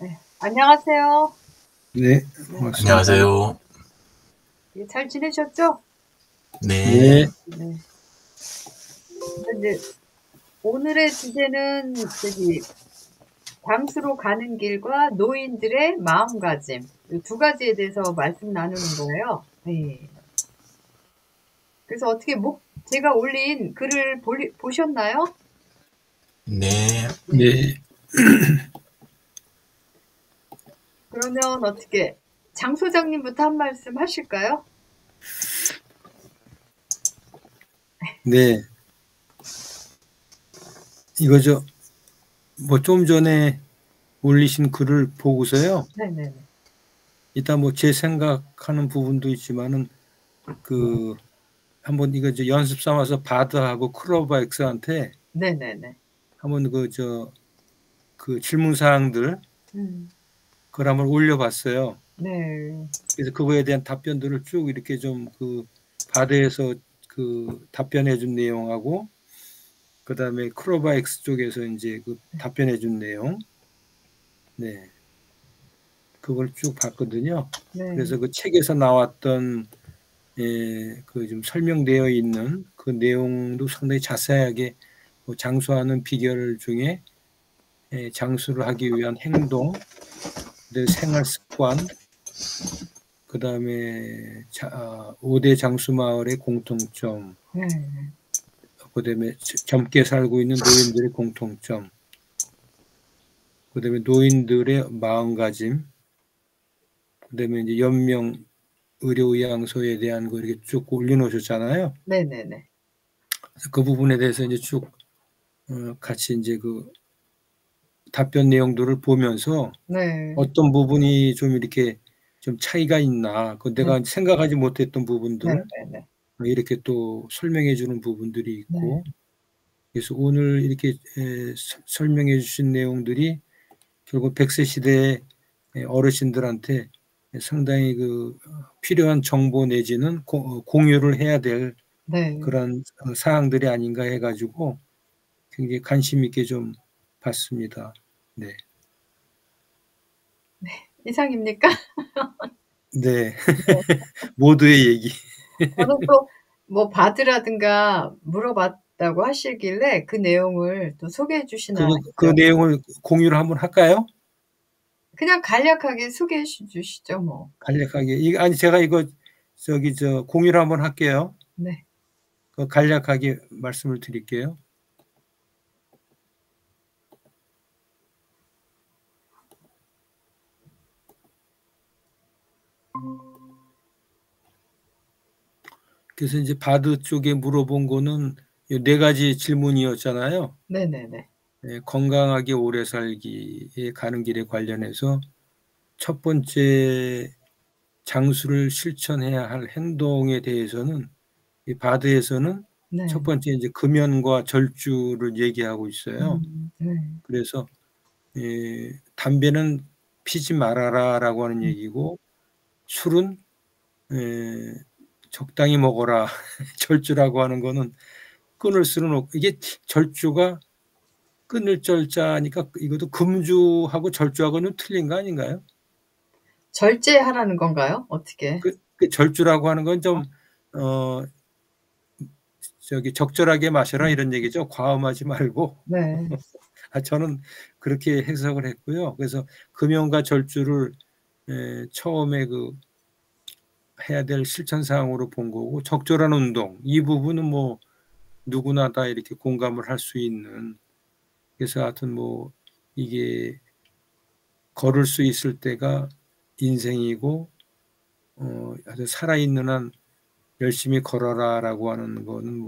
네. 안녕하세요. 네, 네. 고맙습니다. 안녕하세요. 예, 잘 지내셨죠? 네. 네, 네. 이제 오늘의 주제는 장수로 가는 길과 노인들의 마음가짐 이 두 가지에 대해서 말씀 나누는 거예요. 예. 그래서 어떻게 제가 올린 글을 보셨나요? 네. 네. 네, 그러면 어떻게 장 소장님부터 한 말씀 하실까요? 네. 이거죠. 뭐 좀 전에 올리신 글을 보고서요. 네네네. 일단 뭐 제 생각하는 부분도 있지만은 한번 이거 연습 삼아서 바드하고 크로바 X한테 네네네. 한번 그 질문 사항들 음. 그걸 한번 올려봤어요. 네. 그래서 그거에 대한 답변들을 쭉 이렇게 좀 바드에서 답변해준 내용하고 그다음에 크로바 X 쪽에서 이제 답변해준 내용, 네, 그걸 쭉 봤거든요. 네. 그래서 그 책에서 나왔던 좀 설명되어 있는 그 내용도 상당히 자세하게 장수하는 비결 중에 장수를 하기 위한 행동, 생활 습관, 그다음에 5대 장수 마을의 공통점, 네. 그다음에 젊게 살고 있는 노인들의 공통점, 그다음에 노인들의 마음가짐, 그다음에 이제 연명 의료의학소에 대한 거 이렇게 쭉 올려놓으셨잖아요. 네네네. 그 부분에 대해서 이제 쭉 같이 이제 답변 내용들을 보면서 네. 어떤 부분이 좀 이렇게 좀 차이가 있나, 네. 내가 생각하지 못했던 부분들 네네네. 이렇게 또 설명해 주는 부분들이 네. 있고, 그래서 오늘 이렇게 설명해 주신 내용들이 결국 100세 시대의 어르신들한테 상당히 필요한 정보 내지는 공유를 해야 될 네. 그런 사항들이 아닌가 해가지고 굉장히 관심 있게 좀 봤습니다. 네. 이상입니까? 네. 네. 모두의 얘기. 저는 또 뭐 바드라든가 물어봤다고 하시길래 그 내용을 또 소개해 주시나 그 했죠. 내용을 공유를 한번 할까요? 그냥 간략하게 소개해 주시죠 뭐. 간략하게. 아니, 제가 이거 공유를 한번 할게요. 네. 간략하게 말씀을 드릴게요. 그래서 이제 바드 쪽에 물어본 거는 네 가지 질문이었잖아요. 네네네. 건강하게 오래 살기에 가는 길에 관련해서 첫 번째 장수를 실천해야 할 행동에 대해서는 이 바드에서는 첫 네. 번째 이제 금연과 절주를 얘기하고 있어요. 네. 그래서 담배는 피지 말아라라고 하는 음. 얘기고, 술은 적당히 먹어라. 절주라고 하는 거는 끊을 수는 없고, 이게 절주가 끊을 절자니까 이것도 금주하고 절주하고는 틀린 거 아닌가요? 절제하라는 건가요? 어떻게? 그 절주라고 하는 건 좀 어 적절하게 마셔라 네. 이런 얘기죠. 과음하지 말고. 네. 저는 그렇게 해석을 했고요. 그래서 금연과 절주를 처음에 해야 될 실천 사항으로 본 거고, 적절한 운동 이 부분은 뭐 누구나 다 이렇게 공감을 할 수 있는, 그래서 하여튼 뭐 이게 걸을 수 있을 때가 인생이고 아주 살아있는 한 열심히 걸어라라고 하는 거는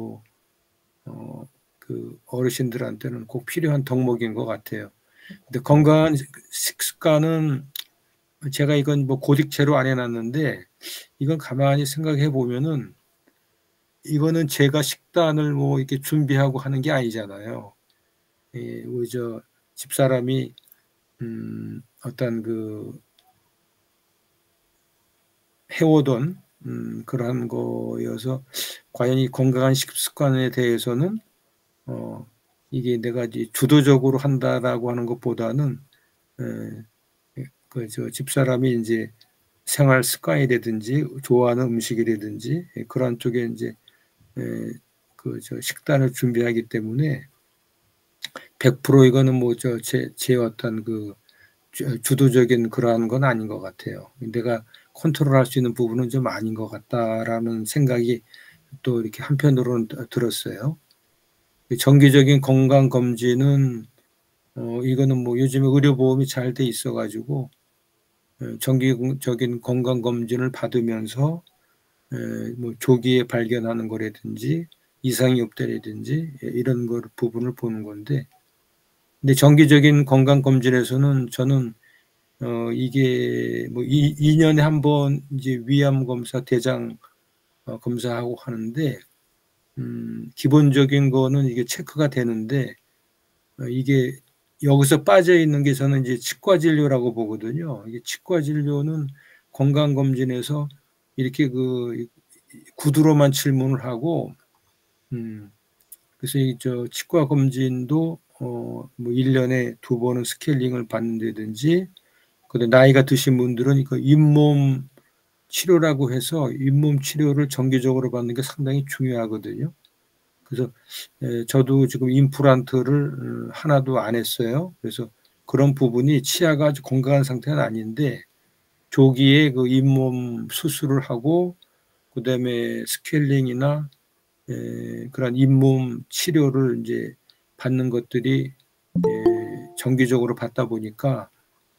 어르신들한테는 꼭 필요한 덕목인 것 같아요. 근데 건강한 식습관은 제가 이건 뭐 고딕체로 안 해놨는데, 이건 가만히 생각해 보면은 이거는 제가 식단을 뭐 이렇게 준비하고 하는 게 아니잖아요. 우리 집사람이 어떤 해오던 그러한 거여서, 과연 이 건강한 식습관에 대해서는 이게 내가 이제 주도적으로 한다라고 하는 것보다는 저 집사람이 이제 생활 습관이라든지 좋아하는 음식이라든지 그런 쪽에 이제 저 식단을 준비하기 때문에 100% 이거는 뭐 제 어떤 그 주도적인 그러한 건 아닌 것 같아요. 내가 컨트롤할 수 있는 부분은 좀 아닌 것 같다라는 생각이 또 이렇게 한편으로는 들었어요. 정기적인 건강 검진은 이거는 뭐 요즘에 의료보험이 잘 돼 있어가지고 정기적인 건강 검진을 받으면서 뭐 조기에 발견하는 거라든지 이상이 없다라든지 이런 거 부분을 보는 건데, 근데 정기적인 건강 검진에서는 저는 이게 뭐 2년에 한 번 이제 위암 검사, 대장 검사하고 하는데 기본적인 거는 이게 체크가 되는데 이게 여기서 빠져 있는 게 저는 이제 치과 진료라고 보거든요. 이게 치과 진료는 건강 검진에서 이렇게 그 구두로만 질문을 하고 그래서 저 치과 검진도 뭐 1년에 2번은 스케일링을 받는다든지, 근데 나이가 드신 분들은 그 잇몸 치료라고 해서 잇몸 치료를 정기적으로 받는 게 상당히 중요하거든요. 그래서 저도 지금 임플란트를 하나도 안 했어요. 그래서 그런 부분이 치아가 아주 건강한 상태는 아닌데 조기에 그 잇몸 수술을 하고 그다음에 스케일링이나 그런 잇몸 치료를 이제 받는 것들이 정기적으로 받다 보니까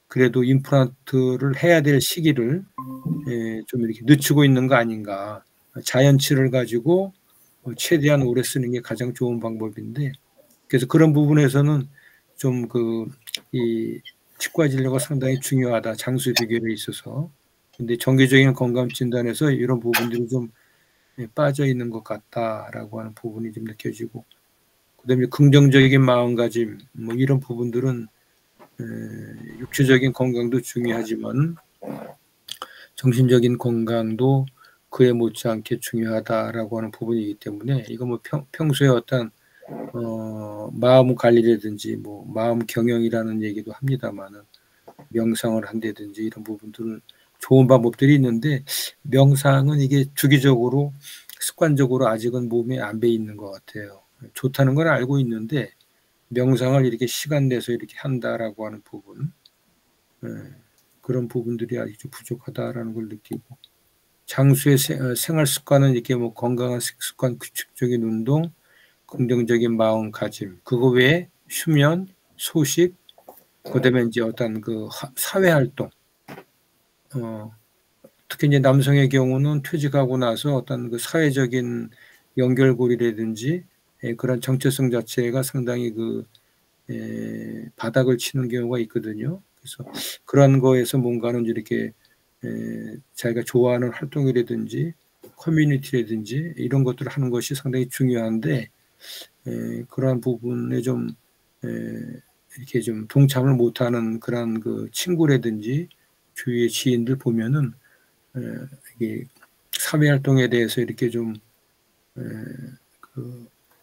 그래도 임플란트를 해야 될 시기를 좀 이렇게 늦추고 있는 거 아닌가. 자연치를 가지고 최대한 오래 쓰는 게 가장 좋은 방법인데, 그래서 그런 부분에서는 좀 이 치과 진료가 상당히 중요하다. 장수 비결에 있어서. 근데 정기적인 건강 진단에서 이런 부분들이 좀 빠져 있는 것 같다라고 하는 부분이 좀 느껴지고, 그다음에 긍정적인 마음가짐 뭐 이런 부분들은 육체적인 건강도 중요하지만 정신적인 건강도 그에 못지않게 중요하다라고 하는 부분이기 때문에 이거 뭐 평소에 어떤 마음 관리라든지 뭐 마음 경영이라는 얘기도 합니다만은 명상을 한다든지 이런 부분들은 좋은 방법들이 있는데, 명상은 이게 주기적으로 습관적으로 아직은 몸에 안 배 있는 것 같아요. 좋다는 건 알고 있는데 명상을 이렇게 시간 내서 이렇게 한다라고 하는 부분, 그런 부분들이 아직 좀 부족하다라는 걸 느끼고, 장수의 생활 습관은 이렇게 뭐 건강한 습관, 규칙적인 운동, 긍정적인 마음가짐, 그거 외에 수면, 소식, 그다음에 이제 어떤 그 사회 활동, 특히 이제 남성의 경우는 퇴직하고 나서 어떤 그 사회적인 연결고리라든지 그런 정체성 자체가 상당히 바닥을 치는 경우가 있거든요. 그래서 그런 거에서 뭔가는 이렇게 자기가 좋아하는 활동이라든지 커뮤니티라든지 이런 것들을 하는 것이 상당히 중요한데 그러한 부분에 좀 이렇게 좀 동참을 못하는 그런 그 친구라든지 주위의 지인들 보면은 이게 사회 활동에 대해서 이렇게 좀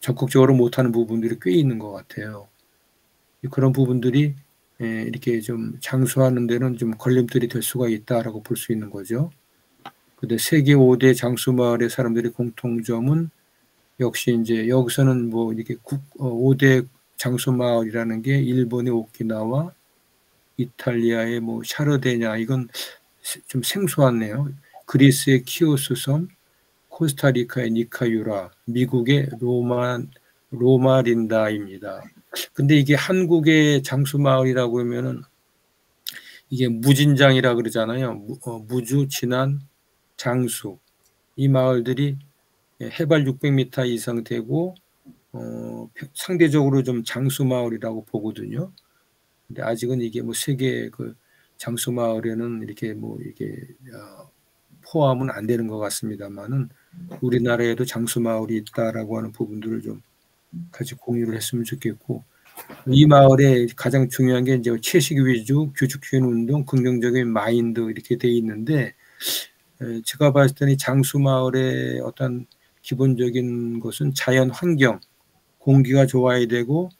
적극적으로 못하는 부분들이 꽤 있는 것 같아요. 그런 부분들이 이렇게 좀 장수하는 데는 좀 걸림돌이 될 수가 있다라고 볼 수 있는 거죠. 근데 세계 5대 장수 마을의 사람들의 공통점은 역시 이제 여기서는 뭐 이렇게 5대 장수 마을이라는 게 일본의 오키나와, 이탈리아의 뭐 샤르데냐, 이건 좀 생소하네요. 그리스의 키오스 섬, 코스타리카의 니카유라, 미국의 로마린다입니다. 근데 이게 한국의 장수 마을이라고 하면은 이게 무진장이라 그러잖아요. 무주, 진안, 장수. 이 마을들이 해발 600m 이상 되고 상대적으로 좀 장수 마을이라고 보거든요. 근데 아직은 이게 뭐 세계 그 장수 마을에는 이렇게 뭐 이게 포함은 안 되는 것 같습니다만은 우리나라에도 장수 마을이 있다라고 하는 부분들을 좀 같이 공유를 했으면 좋겠고, 이 마을에 가장 중요한 게 이제 채식 위주, 규칙적인 운동, 긍정적인 마인드 이렇게 돼 있는데, 제가 봤을 때는 장수 마을의 어떤 기본적인 것은 자연 환경, 공기가 좋아야 되고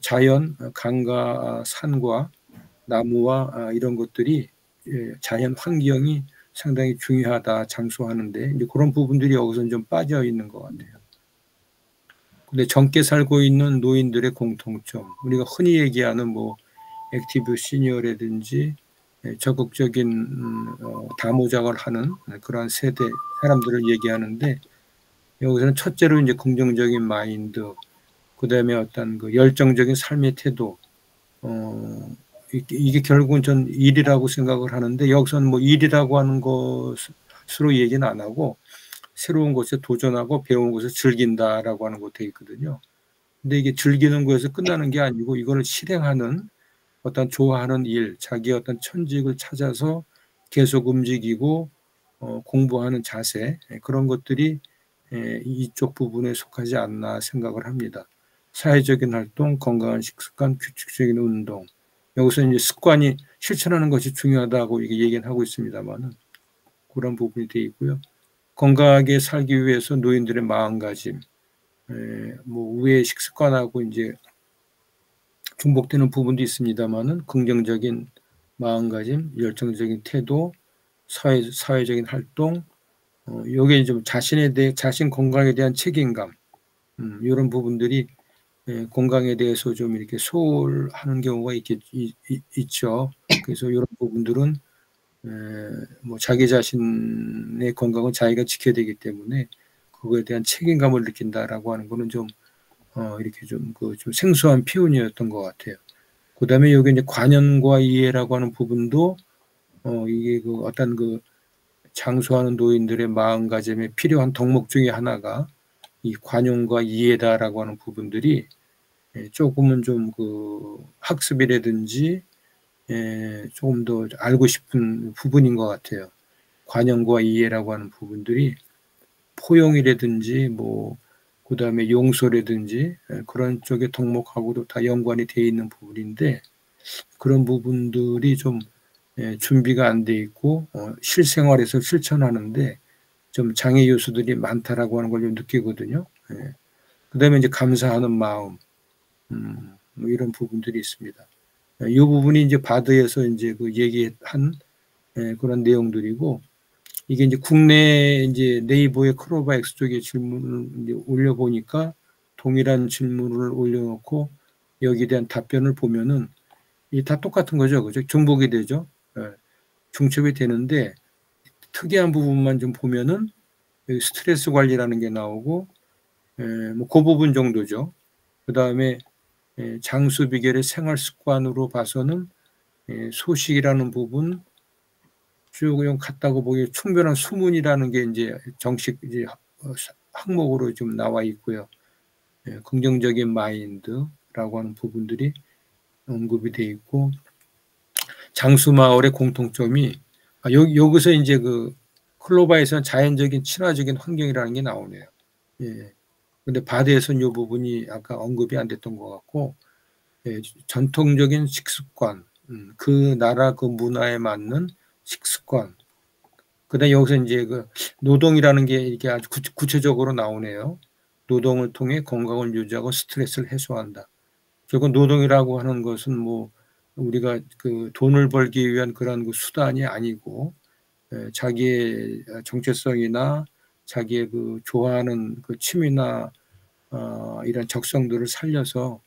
자연 강과 산과 나무와 이런 것들이 자연 환경이 상당히 중요하다 장수하는데 이제 그런 부분들이 여기서는 좀 빠져 있는 것 같아요. 근데 젊게 살고 있는 노인들의 공통점, 우리가 흔히 얘기하는 뭐 액티브 시니어라든지 적극적인 다모작을 하는 그러한 세대 사람들을 얘기하는데 여기서는 첫째로 이제 긍정적인 마인드, 그 다음에 어떤 그 열정적인 삶의 태도, 이게 결국은 전 일이라고 생각을 하는데 여기서는 뭐 일이라고 하는 것으로 얘기는 안 하고 새로운 것에 도전하고 배운 것을 즐긴다라고 하는 거 되어 있거든요. 근데 이게 즐기는 거에서 끝나는 게 아니고 이거를 실행하는 어떤 좋아하는 일, 자기의 어떤 천직을 찾아서 계속 움직이고 공부하는 자세, 그런 것들이 이쪽 부분에 속하지 않나 생각을 합니다. 사회적인 활동, 건강한 식습관, 규칙적인 운동. 여기서 이제 습관이 실천하는 것이 중요하다고 이게 얘기는 하고 있습니다만은 그런 부분이 되어 있고요. 건강하게 살기 위해서 노인들의 마음가짐, 뭐 우회 식습관하고 이제 중복되는 부분도 있습니다만은 긍정적인 마음가짐, 열정적인 태도, 사회적인 활동, 요게 좀 자신에 대해 자신 건강에 대한 책임감, 이런 부분들이 건강에 대해서 좀 이렇게 소홀하는 경우가 있죠. 그래서 이런 부분들은 뭐 자기 자신의 건강은 자기가 지켜야 되기 때문에 그거에 대한 책임감을 느낀다라고 하는 거는 좀 이렇게 좀 생소한 표현이었던 것 같아요. 그 다음에 여기 이제 관연과 이해라고 하는 부분도 이게 그 어떤 그 장수하는 노인들의 마음가짐에 필요한 덕목 중에 하나가 이 관용과 이해다라고 하는 부분들이 조금은 좀 그 학습이라든지 조금 더 알고 싶은 부분인 것 같아요. 관용과 이해라고 하는 부분들이 포용이라든지 뭐 그다음에 용서라든지 그런 쪽의 덕목하고도 다 연관이 되어 있는 부분인데 그런 부분들이 좀 준비가 안 돼 있고 실생활에서 실천하는데 좀 장애 요소들이 많다라고 하는 걸 좀 느끼거든요. 그다음에 이제 감사하는 마음, 뭐 이런 부분들이 있습니다. 이 부분이 이제 바드에서 이제 그 얘기한 그런 내용들이고 이게 이제 국내 이제 네이버의 크로바 X 쪽에 질문을 이제 올려보니까 동일한 질문을 올려놓고 여기에 대한 답변을 보면은 이 다 똑같은 거죠, 그죠? 중복이 되죠. 중첩이 되는데 특이한 부분만 좀 보면은 여기 스트레스 관리라는 게 나오고 뭐 그 부분 정도죠. 그 다음에 장수 비결의 생활 습관으로 봐서는 소식이라는 부분 쭉 그냥 갔다고 보기 충분한 수문이라는 게 이제 정식 이제 항목으로 좀 나와 있고요. 긍정적인 마인드라고 하는 부분들이 언급이 돼 있고 장수 마을의 공통점이 여기서 이제 그 클로바에서는 자연적인 친화적인 환경이라는 게 나오네요. 예. 근데 바드에서는 이 부분이 아까 언급이 안 됐던 것 같고 전통적인 식습관, 그 나라 그 문화에 맞는 식습관. 그다음에 여기서 이제 그 노동이라는 게 이렇게 아주 구체적으로 나오네요. 노동을 통해 건강을 유지하고 스트레스를 해소한다. 결국 노동이라고 하는 것은 뭐 우리가 그 돈을 벌기 위한 그런 그 수단이 아니고 자기의 정체성이나 자기의 그 좋아하는 그 취미나 이런 적성들을 살려서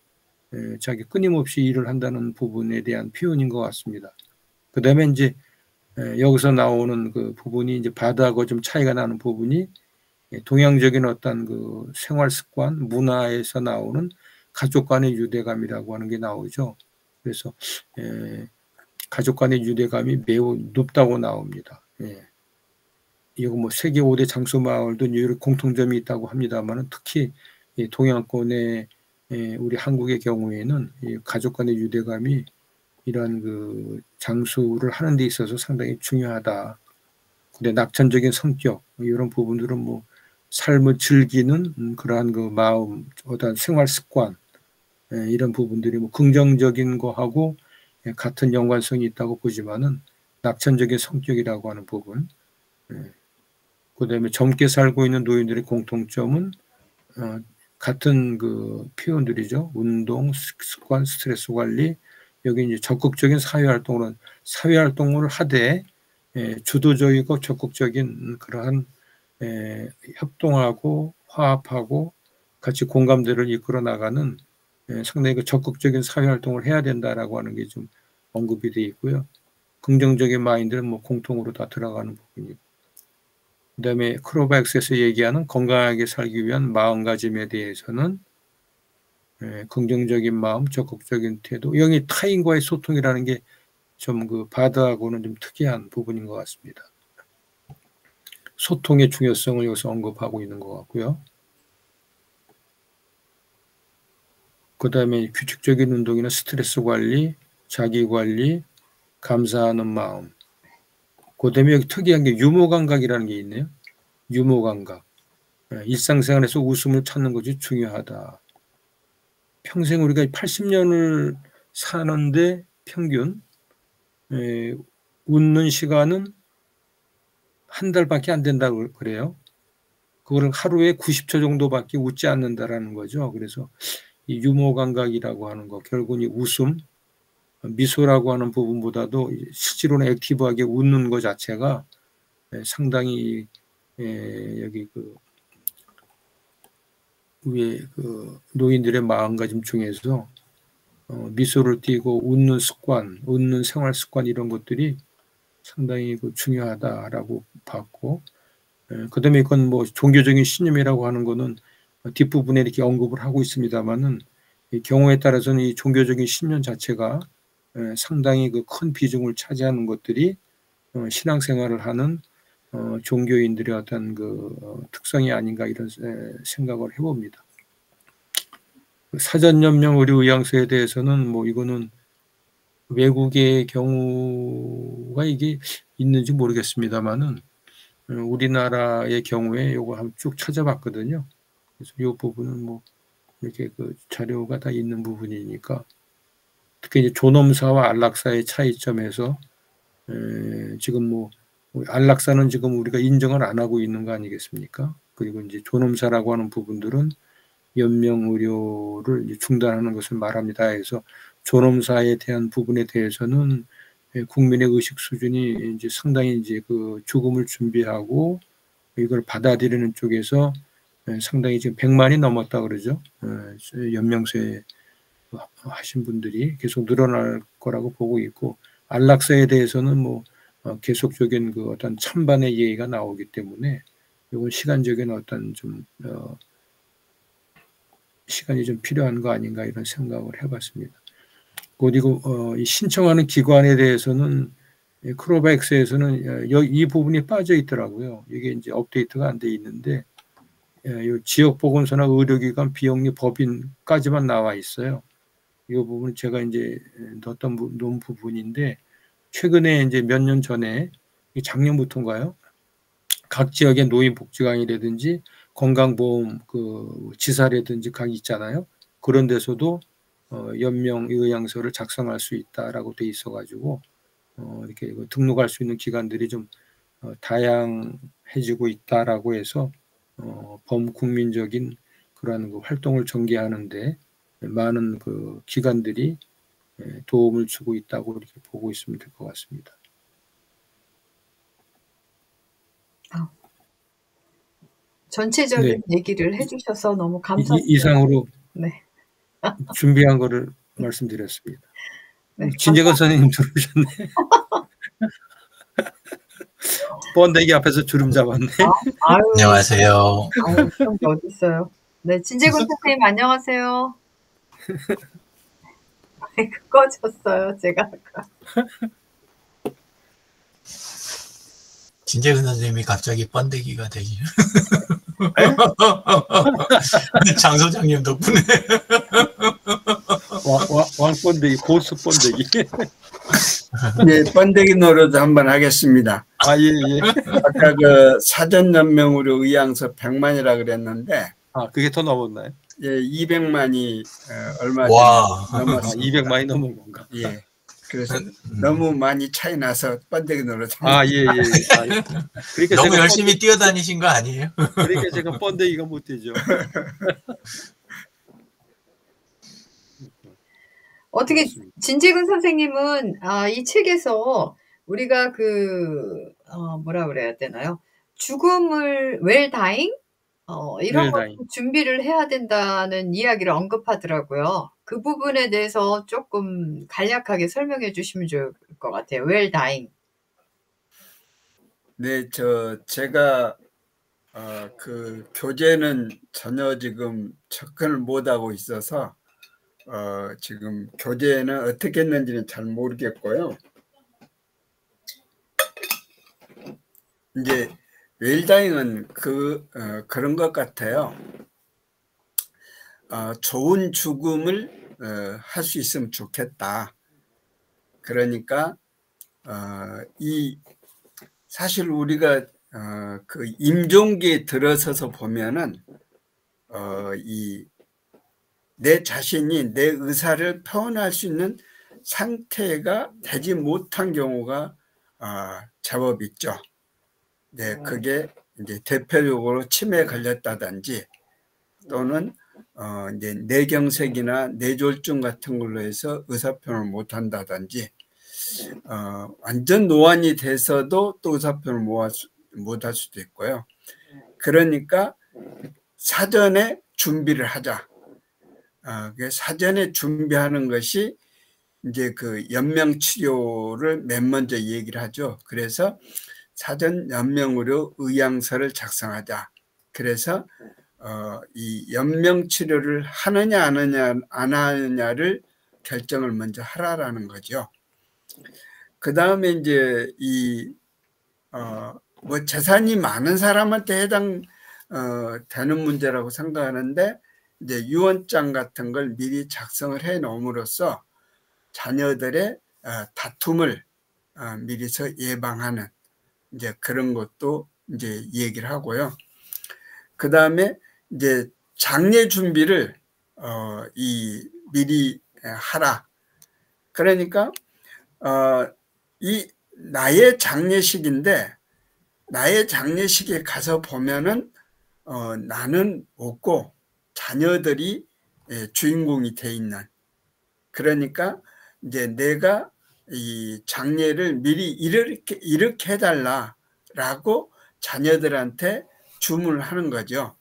자기 끊임없이 일을 한다는 부분에 대한 표현인 것 같습니다. 그다음에 이제 여기서 나오는 그 부분이 이제 바다하고 좀 차이가 나는 부분이 동양적인 어떤 그 생활 습관, 문화에서 나오는 가족 간의 유대감이라고 하는 게 나오죠. 그래서 가족 간의 유대감이 매우 높다고 나옵니다. 이거 뭐 세계 5대 장수 마을도 여러 공통점이 있다고 합니다만 특히 동양권의 우리 한국의 경우에는 이 가족 간의 유대감이 이러한 그 장수를 하는 데 있어서 상당히 중요하다. 근데 낙천적인 성격 이런 부분들은 뭐 삶을 즐기는 그러한 그 마음, 어떤 생활 습관 이런 부분들이 뭐 긍정적인 거하고 같은 연관성이 있다고 보지만은 낙천적인 성격이라고 하는 부분. 그다음에 젊게 살고 있는 노인들의 공통점은 같은 그 표현들이죠. 운동, 습관, 스트레스 관리, 여기 이제 적극적인 사회활동을 하되 주도적이고 적극적인 그러한 협동하고 화합하고 같이 공감대를 이끌어 나가는 상당히 그 적극적인 사회활동을 해야 된다라고 하는 게 좀 언급이 되어 있고요. 긍정적인 마인드는 뭐 공통으로 다 들어가는 부분이고, 그다음에 크로바엑스에서 얘기하는 건강하게 살기 위한 마음가짐에 대해서는 긍정적인 마음, 적극적인 태도, 여기 타인과의 소통이라는 게 좀 그 바드하고는 좀 특이한 부분인 것 같습니다. 소통의 중요성을 여기서 언급하고 있는 것 같고요. 그 다음에 규칙적인 운동이나 스트레스 관리, 자기 관리, 감사하는 마음. 그 다음에 여기 특이한 게 유머 감각이라는 게 있네요. 유머 감각. 일상생활에서 웃음을 찾는 것이 중요하다. 평생 우리가 80년을 사는데 평균 웃는 시간은 한 달밖에 안 된다고 그래요. 그거를 하루에 90초 정도밖에 웃지 않는다라는 거죠. 그래서 이 유머 감각이라고 하는 거, 결국은 이 웃음, 미소라고 하는 부분보다도 실제로는 액티브하게 웃는 것 자체가 상당히 여기 그 위에 그 노인들의 마음가짐 중에서 미소를 띠고 웃는 습관, 웃는 생활 습관 이런 것들이 상당히 그 중요하다라고 봤고, 그다음에 이건 뭐 종교적인 신념이라고 하는 거는 뒷부분에 이렇게 언급을 하고 있습니다만은 이 경우에 따라서는 이 종교적인 신념 자체가 상당히 그 큰 비중을 차지하는 것들이 신앙생활을 하는 종교인들의 어떤 그 특성이 아닌가 이런 생각을 해봅니다. 사전연명 의료의향서에 대해서는 뭐 이거는 외국의 경우가 이게 있는지 모르겠습니다만은 우리나라의 경우에 이거 한번 쭉 찾아봤거든요. 그래서 이 부분은 뭐 이렇게 그 자료가 다 있는 부분이니까, 특히 이제 존엄사와 안락사의 차이점에서 지금 뭐 안락사는 지금 우리가 인정을 안 하고 있는 거 아니겠습니까? 그리고 이제 존엄사라고 하는 부분들은 연명 의료를 중단하는 것을 말합니다. 해서 존엄사에 대한 부분에 대해서는 국민의 의식 수준이 이제 상당히 이제 그 죽음을 준비하고 이걸 받아들이는 쪽에서 상당히 지금 100만이 넘었다 그러죠. 연명세 하신 분들이 계속 늘어날 거라고 보고 있고, 안락사에 대해서는 뭐 계속적인 그 어떤 찬반의 예의가 나오기 때문에 이건 시간적인 어떤 좀 시간이 좀 필요한 거 아닌가 이런 생각을 해봤습니다. 그리고 신청하는 기관에 대해서는 크로바엑스에서는 이 부분이 빠져 있더라고요. 이게 이제 업데이트가 안 돼 있는데 지역보건소나 의료기관 비영리 법인까지만 나와 있어요. 이 부분은 제가 이제 놓은 부분인데, 최근에 이제 몇 년 전에 작년부터인가요? 각 지역의 노인복지관이라든지 건강보험 그 지사라든지 각 있잖아요. 그런 데서도 연명 의향서를 작성할 수 있다라고 돼 있어가지고 이렇게 등록할 수 있는 기관들이 좀 다양해지고 있다라고 해서 범국민적인 그러한 그 활동을 전개하는데 많은 그 기관들이 도움을 주고 있다고 이렇게 보고 있으면 될 것 같습니다. 전체적인 얘기를 해주셔서 너무 감사합니다. 이상으로 네. 준비한 거를 말씀드렸습니다. 네, 진재건 선생님 들어오셨네. 번데기 앞에서 주름 잡았네. 아유, 안녕하세요. 아유, 그런 게 어디 있어요. 네, 진재근 선생님 안녕하세요. 꺼졌어요, 제가. 진재근 선생님이 갑자기 번데기가 되기. 장 소장님 덕분에. 왕번데기, 고수 번데기. 네, 번데기 노릇 한번 하겠습니다. 아, 예, 예. 아까 그 사전연명으로 의향서 100만이라 그랬는데, 그게 더 넘었나요? 예, 200만이 얼마 전에 넘었습니다. 200만이 넘은 건가? 예. 그래서 너무 많이 차이 나서 번데기 노릇. 예. 그러니까 너무 열심히 뛰어다니신 거 아니에요? 그러니까 제가 번데기가 못 되죠. 어떻게 그렇습니다. 진재근 선생님은 이 책에서 우리가 뭐라 그래야 되나요? 죽음을 well dying 이런 것도 웰다잉. 준비를 해야 된다는 이야기를 언급하더라고요. 그 부분에 대해서 쪼끔 간략하게 설명해 주시면 좋을 것 같아요. well dying. 네, 제가 그 교재는 전혀 지금 접근을 못하고 있어서 지금 교재는 어떻게 했는지는 잘 모르겠고요. 이제 웰다잉은 그런 것 같아요. 좋은 죽음을 할 수 있으면 좋겠다. 그러니까 사실 우리가 그 임종기에 들어서서 보면은 내 자신이 내 의사를 표현할 수 있는 상태가 되지 못한 경우가 제법 있죠. 네, 그게 이제 대표적으로 치매에 걸렸다든지 또는 이제 뇌경색이나 뇌졸중 같은 걸로 해서 의사표현을 못 한다든지 완전 노안이 돼서도 또 의사표현을 못 할 수도 있고요. 그러니까 사전에 준비를 하자. 사전에 준비하는 것이 이제 그 연명 치료를 맨 먼저 얘기를 하죠. 그래서 사전 연명으로 의향서를 작성하자. 그래서 이 연명 치료를 하느냐 안 하느냐를 결정을 먼저 하라라는 거죠. 그 다음에 이제 뭐 재산이 많은 사람한테 되는 문제라고 생각하는데 이제 유언장 같은 걸 미리 작성을 해 놓음으로써 자녀들의 다툼을 미리서 예방하는 이제 그런 것도 이제 얘기를 하고요. 그 다음에 이제 장례 준비를 미리 하라. 그러니까 이 나의 장례식인데 나의 장례식에 가서 보면은 나는 없고 자녀들이 주인공이 돼 있는. 그러니까 이제 내가 이 장례를 미리 이렇게 해달라라고 자녀들한테 주문을 하는 거죠.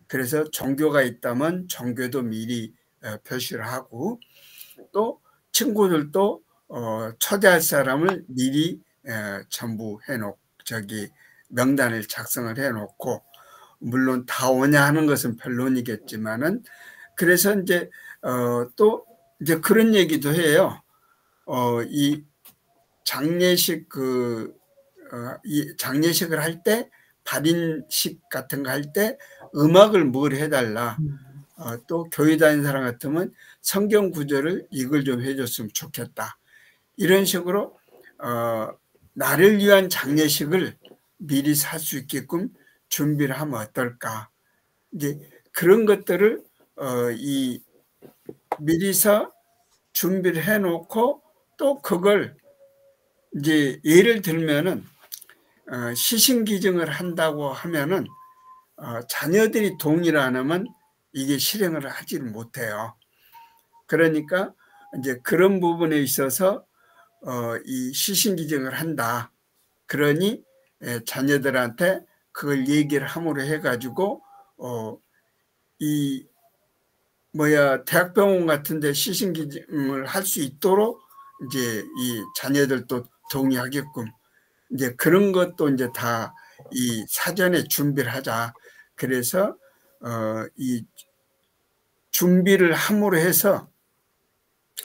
그래서 종교가 있다면 종교도 미리 표시를 하고 또 친구들도 초대할 사람을 미리 전부 해놓고 명단을 작성을 해놓고 물론 다 오냐 하는 것은 별론이겠지만은 그래서 이제 또 이제 그런 얘기도 해요. 이 장례식 이 장례식을 할 때 발인식 같은 거 할 때 음악을 뭘 해달라. 또 교회 다니는 사람 같으면 성경 구절을 이걸 좀 해줬으면 좋겠다. 이런 식으로 나를 위한 장례식을 미리 살 수 있게끔 준비를 하면 어떨까. 이제 그런 것들을 미리서 준비를 해놓고 또 그걸 이제 예를 들면은 시신기증을 한다고 하면은 자녀들이 동의를 안 하면 이게 실행을 하지를 못해요. 그러니까 이제 그런 부분에 있어서 이 시신기증을 한다. 그러니 자녀들한테 그걸 얘기를 함으로 해가지고 대학병원 같은데 시신기증을 할 수 있도록 이제 이 자녀들도 동의하게끔 이제 그런 것도 이제 다 이 사전에 준비를 하자. 그래서 이 준비를 함으로 해서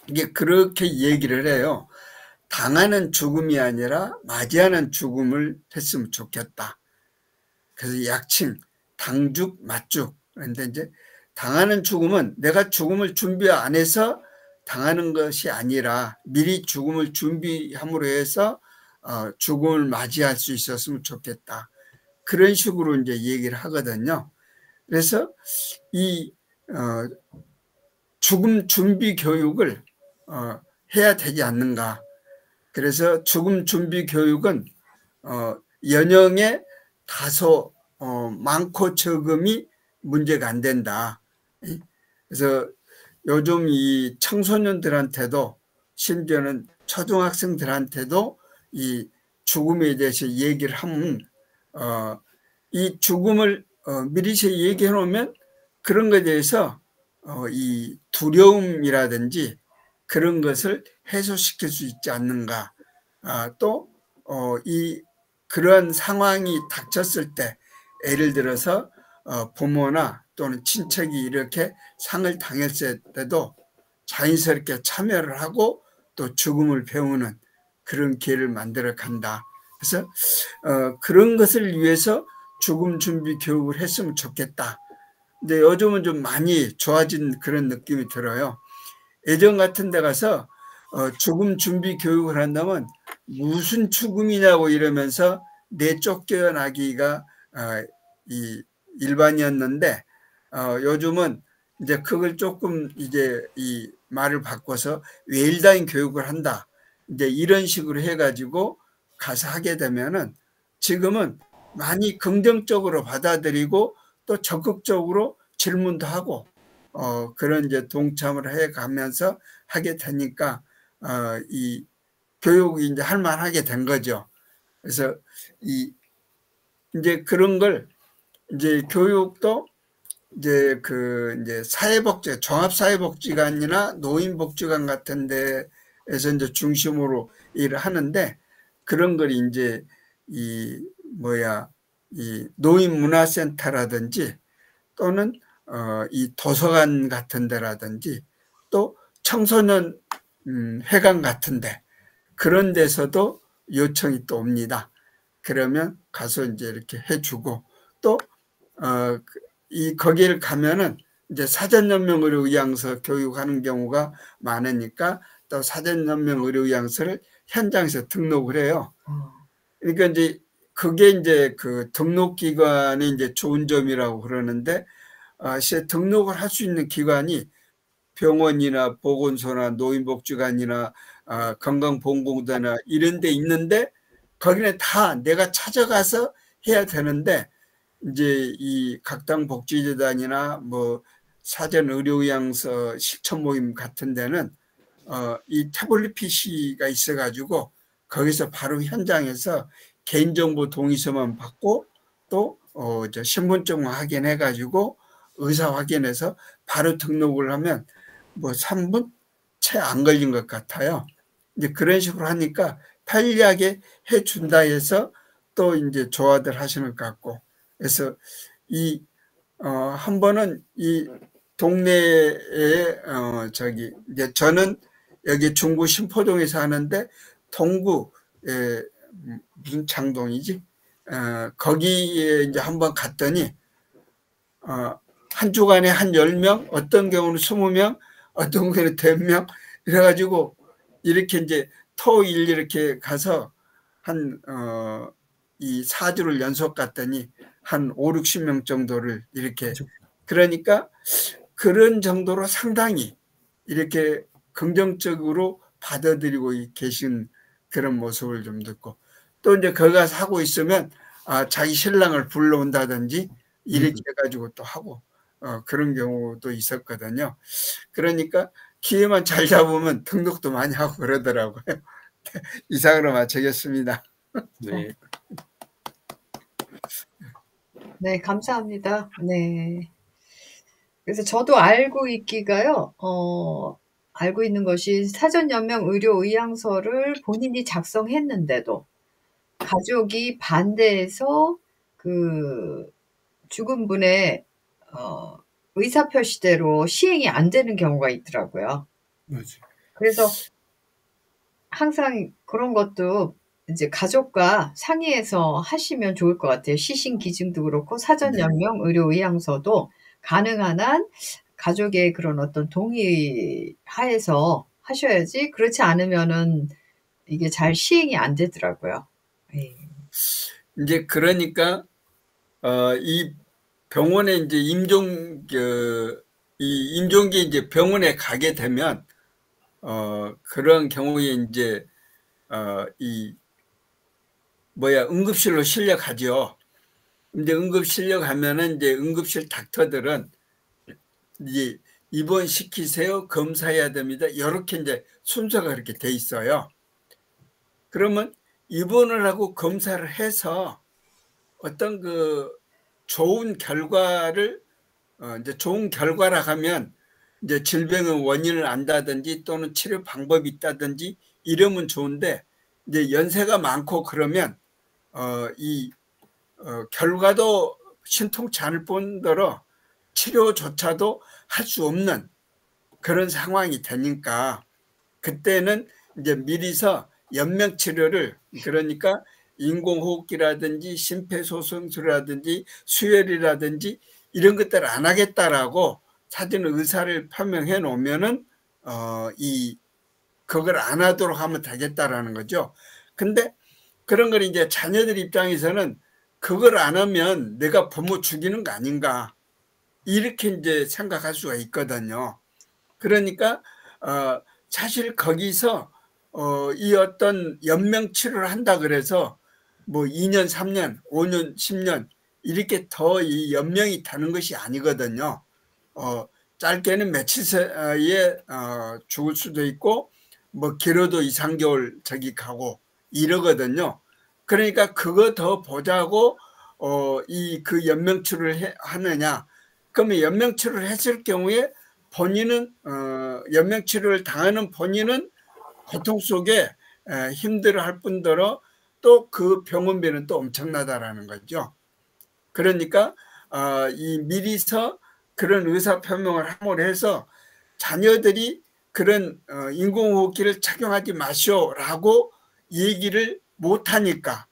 이게 그렇게 얘기를 해요. 당하는 죽음이 아니라 맞이하는 죽음을 했으면 좋겠다. 그래서 약칭 당죽 맞죽. 그런데 이제 당하는 죽음은 내가 죽음을 준비 안 해서 당하는 것이 아니라 미리 죽음을 준비함으로 해서 죽음을 맞이할 수 있었으면 좋겠다. 그런 식으로 이제 얘기를 하거든요. 그래서 이 죽음 준비 교육을 해야 되지 않는가. 그래서 죽음 준비 교육은 연령에 다소 많고 적음이 문제가 안 된다. 그래서 요즘 이 청소년들한테도 심지어는 초등학생들한테도 이 죽음에 대해서 얘기를 하면 이 죽음을 미리서 얘기해 놓으면 그런 것에 대해서 이 두려움이라든지 그런 것을 해소시킬 수 있지 않는가. 또 이 그러한 상황이 닥쳤을 때 예를 들어서 부모나 또는 친척이 이렇게 상을 당했을 때도 자연스럽게 참여를 하고 또 죽음을 배우는 그런 기회를 만들어 간다. 그래서 그런 것을 위해서 죽음 준비 교육을 했으면 좋겠다. 근데 요즘은 좀 많이 좋아진 그런 느낌이 들어요. 예전 같은 데 가서 죽음 준비 교육을 한다면 무슨 죽음이냐고 이러면서 내쫓겨나기가 이 일반이었는데 요즘은 이제 그걸 조금 이제 이 말을 바꿔서 웰다인 교육을 한다. 이제 이런 식으로 해가지고 가서 하게 되면은 지금은 많이 긍정적으로 받아들이고 또 적극적으로 질문도 하고 그런 이제 동참을 해 가면서 하게 되니까 이 교육이 이제 할 만하게 된 거죠. 그래서 이 이제 그런 걸 이제 교육도 이제 그 이제 사회복지 종합사회복지관이나 노인복지관 같은 데에서 이제 중심으로 일을 하는데 그런 걸 이제 이 이 노인문화센터라든지 또는 이 도서관 같은 데라든지 또 청소년 회관 같은 데 그런 데서도 요청이 또 옵니다. 그러면 가서 이제 이렇게 해주고 또 이 거기를 가면은 이제 사전연명 의료의학서 교육하는 경우가 많으니까 또 사전연명 의료의학서를 현장에서 등록을 해요. 그러니까 이제 그게 이제 그 등록기관의 이제 좋은 점이라고 그러는데 등록을 할 수 있는 기관이 병원이나 보건소나 노인복지관이나 건강보험공단이나 이런 데 있는데 거기는 다 내가 찾아가서 해야 되는데 이제 이 각당 복지재단이나 뭐 사전 의료의학서 실천 모임 같은 데는 이 태블릿 PC가 있어가지고 거기서 바로 현장에서 개인정보 동의서만 받고 또 신분증만 확인해가지고 의사 확인해서 바로 등록을 하면 뭐 3분 채 안 걸린 것 같아요. 이제 그런 식으로 하니까 편리하게 해준다 해서 또 이제 좋아들 하시는 것 같고 그래서 한 번은 이 동네에 이제 저는 여기 중구 신포동에 사는데 동구에 무슨 장동이지? 거기에 이제 한번 갔더니 한 주간에 한 10명, 어떤 경우는 20명, 어떤 경우는 100명 이래가지고 이렇게 이제 토일 이렇게 가서 이 4주를 연속 갔더니 한 5, 60명 정도를 이렇게 그러니까 그런 정도로 상당히 이렇게 긍정적으로 받아들이고 계신 그런 모습을 좀 듣고 또 이제 거기 가서 하고 있으면 자기 신랑을 불러온다든지 이렇게 해가지고 또 하고 그런 경우도 있었거든요. 그러니까 기회만 잘 잡으면 등록도 많이 하고 그러더라고요. 이상으로 마치겠습니다. 네. 네, 감사합니다. 네. 그래서 저도 알고 있기가요, 알고 있는 것이 사전연명 의료의향서를 본인이 작성했는데도 가족이 반대해서 그 죽은 분의 의사표시대로 시행이 안 되는 경우가 있더라고요. 맞아요. 그래서 항상 그런 것도 이제 가족과 상의해서 하시면 좋을 것 같아요. 시신 기증도 그렇고 사전연명 의료의향서도 가능한 한 가족의 그런 어떤 동의 하에서 하셔야지 그렇지 않으면은 이게 잘 시행이 안 되더라고요. 예. 이제 그러니까 이 병원에 이제 임종기 이제 병원에 가게 되면 그런 경우에 이제 응급실로 실려가죠. 근데 응급 실려가면은 이제 응급실 닥터들은 이제 입원시키세요. 검사해야 됩니다. 이렇게 이제 순서가 그렇게 돼 있어요. 그러면 입원을 하고 검사를 해서 어떤 그 좋은 결과를 이제 좋은 결과라 하면 이제 질병의 원인을 안다든지 또는 치료 방법이 있다든지 이러면 좋은데 이제 연세가 많고 그러면 이 결과도 신통치 않을 뿐더러 치료조차도 할 수 없는 그런 상황이 되니까 그때는 이제 미리서 연명 치료를 그러니까 인공호흡기라든지 심폐소생술이라든지 수혈이라든지 이런 것들을 안 하겠다라고 사전 의사를 표명해 놓으면은 그걸 안 하도록 하면 되겠다라는 거죠. 근데 그런 걸 이제 자녀들 입장에서는 그걸 안 하면 내가 부모 죽이는 거 아닌가 이렇게 이제 생각할 수가 있거든요. 그러니까 사실 거기서 이 어떤 연명 치료를 한다 그래서 뭐 2년, 3년, 5년, 10년 이렇게 더 이 연명이 타는 것이 아니거든요. 짧게는 며칠 사이에 죽을 수도 있고 뭐 길어도 2, 3개월 저기 가고 이러거든요. 그러니까 그거 더 보자고 그 연명 치료를 하느냐. 그러면 연명 치료를 했을 경우에 본인은 연명 치료를 당하는 본인은 고통 속에 힘들어할 뿐더러 또 그 병원비는 또 엄청나다라는 거죠. 그러니까 이 미리서 그런 의사 표명을 함으로 해서 자녀들이 그런 인공호흡기를 착용하지 마시오라고 얘기를 못하니까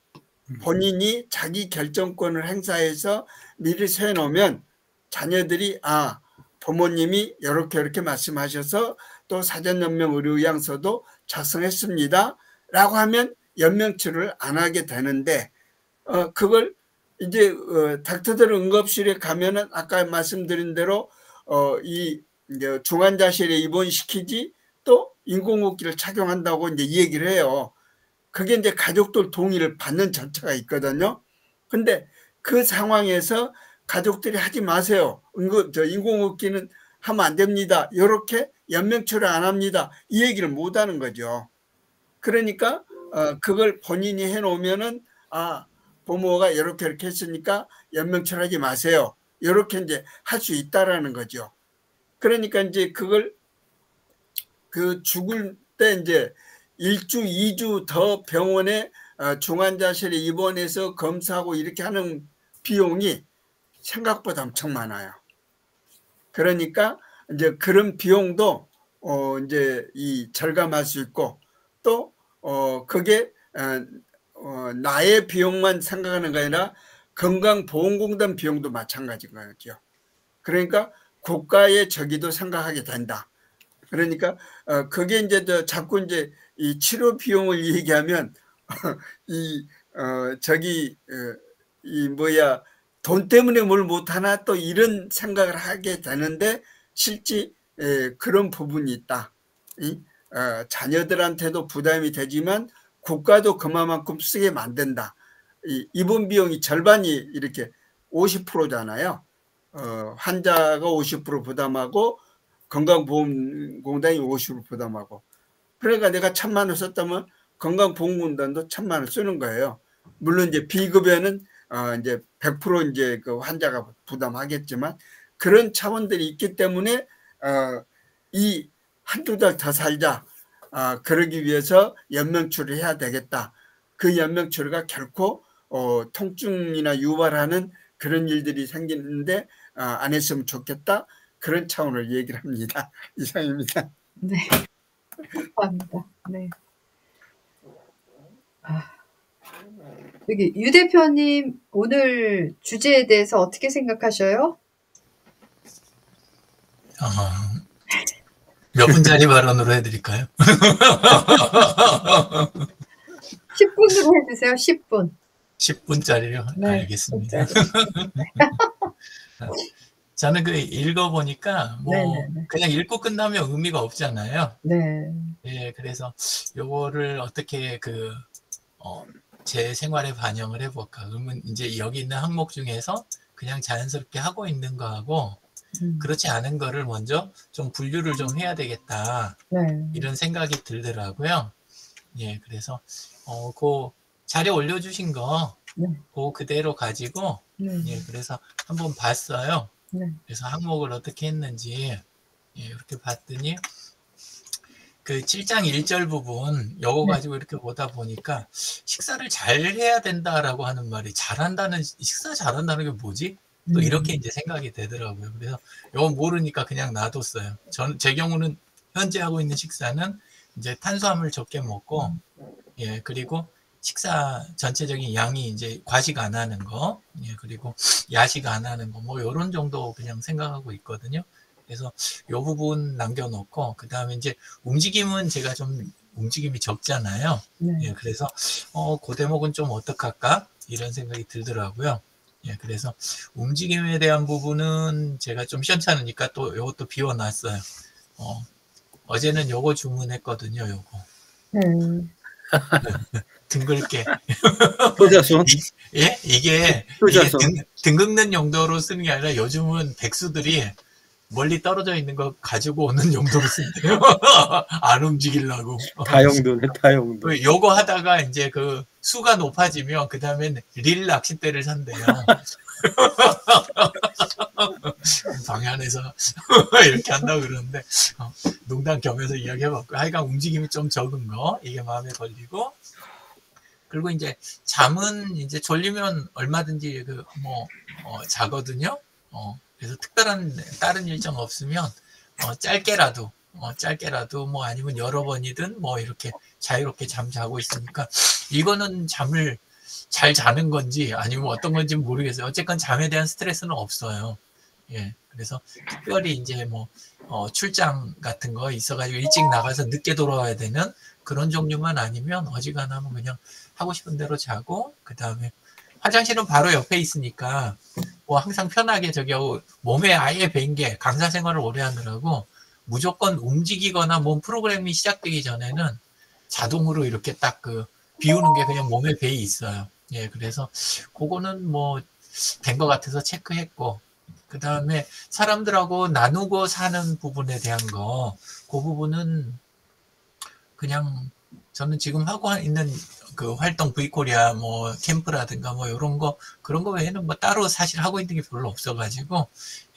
본인이 자기 결정권을 행사해서 미리 세워놓으면 자녀들이 부모님이 이렇게 말씀하셔서 또 사전연명 의료의향서도 작성했습니다 라고 하면 연명치료를 안 하게 되는데 그걸 이제 닥터들 응급실에 가면은 아까 말씀드린 대로 이 중환자실에 입원시키지 또 인공호흡기를 착용한다고 이제 얘기를 해요. 그게 이제 가족들 동의를 받는 절차가 있거든요. 근데 그 상황에서 가족들이 하지 마세요. 인공호흡기는 하면 안 됩니다. 이렇게 연명치료 안 합니다. 이 얘기를 못 하는 거죠. 그러니까 그걸 본인이 해놓으면은 부모가 이렇게 했으니까 연명치료 하지 마세요. 이렇게 이제 할 수 있다라는 거죠. 그러니까 이제 그걸 그 죽을 때 이제 1주, 2주 더 병원에 중환자실에 입원해서 검사하고 이렇게 하는 비용이 생각보다 엄청 많아요. 그러니까 이제 그런 비용도 이제 절감할 수 있고 또 그게 나의 비용만 생각하는 게 아니라 건강보험공단 비용도 마찬가지인 거죠. 그러니까 국가의 저기도 생각하게 된다. 그러니까 그게 이제 자꾸 이제 이 치료 비용을 얘기하면 돈 때문에 뭘 못하나 또 이런 생각을 하게 되는데 실제 그런 부분이 있다. 자녀들한테도 부담이 되지만 국가도 그만큼 쓰게 만든다. 입원 비용이 절반이 이렇게 50%잖아요. 환자가 50% 부담하고 건강보험공단이 50% 부담하고. 그러니까 내가 1,000만 원 썼다면 건강보험공단도 1,000만 원 쓰는 거예요. 물론 이제 비급여는 이제 100% 이제 그 환자가 부담하겠지만 그런 차원들이 있기 때문에 이 한두 달 더 살자. 그러기 위해서 연명치료를 해야 되겠다. 그 연명치료가 결코 통증이나 유발하는 그런 일들이 생기는데 안 했으면 좋겠다. 그런 차원을 얘기를 합니다. 이상입니다. 네. 감사합니다. 네. 여기 유 대표님 오늘 주제에 대해서 어떻게 생각하셔요? 몇 분짜리 발언으로 해드릴까요? 10분으로 해주세요. 10분. 10분짜리요? 네, 알겠습니다. 저는 그 읽어보니까 네네네. 그냥 읽고 끝나면 의미가 없잖아요. 네. 예, 그래서 요거를 어떻게 제 생활에 반영을 해볼까. 그러면 이제 여기 있는 항목 중에서 그냥 자연스럽게 하고 있는 거하고 그렇지 않은 거를 먼저 좀 분류를 좀 해야 되겠다. 네. 이런 생각이 들더라고요. 예, 그래서 그 자료 올려주신 거 네. 그 그대로 가지고 예, 그래서 한번 봤어요. 네. 그래서 항목을 어떻게 했는지 예, 이렇게 봤더니 그 7장 1절 부분 요거 네. 가지고 이렇게 보다 보니까 식사를 잘 해야 된다라고 하는 말이 잘한다는 식사 잘한다는 게 뭐지? 또 이렇게 이제 생각이 되더라고요. 그래서 요거 모르니까 그냥 놔뒀어요. 제 경우는 현재 하고 있는 식사는 이제 탄수화물 적게 먹고 예, 그리고 식사 전체적인 양이 이제 과식 안 하는 거, 예, 그리고 야식 안 하는 거, 뭐, 요런 정도 그냥 생각하고 있거든요. 그래서 요 부분 남겨놓고, 그 다음에 이제 움직임은 제가 좀 움직임이 적잖아요. 네. 예, 그래서, 그 대목은 좀 어떡할까? 이런 생각이 들더라고요. 예, 그래서 움직임에 대한 부분은 제가 좀 시원찮으니까 또 요것도 비워놨어요. 어제는 요거 주문했거든요, 요거. 네. 등 긁게. 효자손? 예? 이게 효자손. 등 긁는 용도로 쓰는 게 아니라 요즘은 백수들이 멀리 떨어져 있는 거 가지고 오는 용도로 쓴대요. 안 움직이려고. 다용도네, 다용도. 요거 하다가 이제 그 수가 높아지면 그 다음엔 릴 낚싯대를 산대요. 방안에서 이렇게 한다고 그러는데 농담 겸해서 이야기해봤고 하여간 움직임이 좀 적은 거 이게 마음에 걸리고 그리고 이제 잠은 이제 졸리면 얼마든지 자거든요. 그래서 특별한 다른 일정 없으면 짧게라도 뭐 아니면 여러 번이든 뭐 이렇게 자유롭게 잠 자고 있으니까 이거는 잠을 잘 자는 건지 아니면 어떤 건지 모르겠어요. 어쨌건 잠에 대한 스트레스는 없어요. 예. 그래서 특별히 이제 뭐 출장 같은 거 있어가지고 일찍 나가서 늦게 돌아와야 되는 그런 종류만 아니면 어지간하면 그냥 하고 싶은 대로 자고 그 다음에 화장실은 바로 옆에 있으니까 뭐 항상 편하게 저기 몸에 아예 밴 게 강사 생활을 오래 하느라고 무조건 움직이거나 몸 프로그램이 시작되기 전에는 자동으로 이렇게 딱 비우는 게 그냥 몸에 배 있어요. 예, 그래서 그거는 뭐 된 것 같아서 체크했고 그 다음에 사람들하고 나누고 사는 부분에 대한 거, 그 부분은 그냥 저는 지금 하고 있는 그 활동 V코리아 뭐 캠프라든가 뭐 이런 거 그런 거 외에는 뭐 따로 사실 하고 있는 게 별로 없어가지고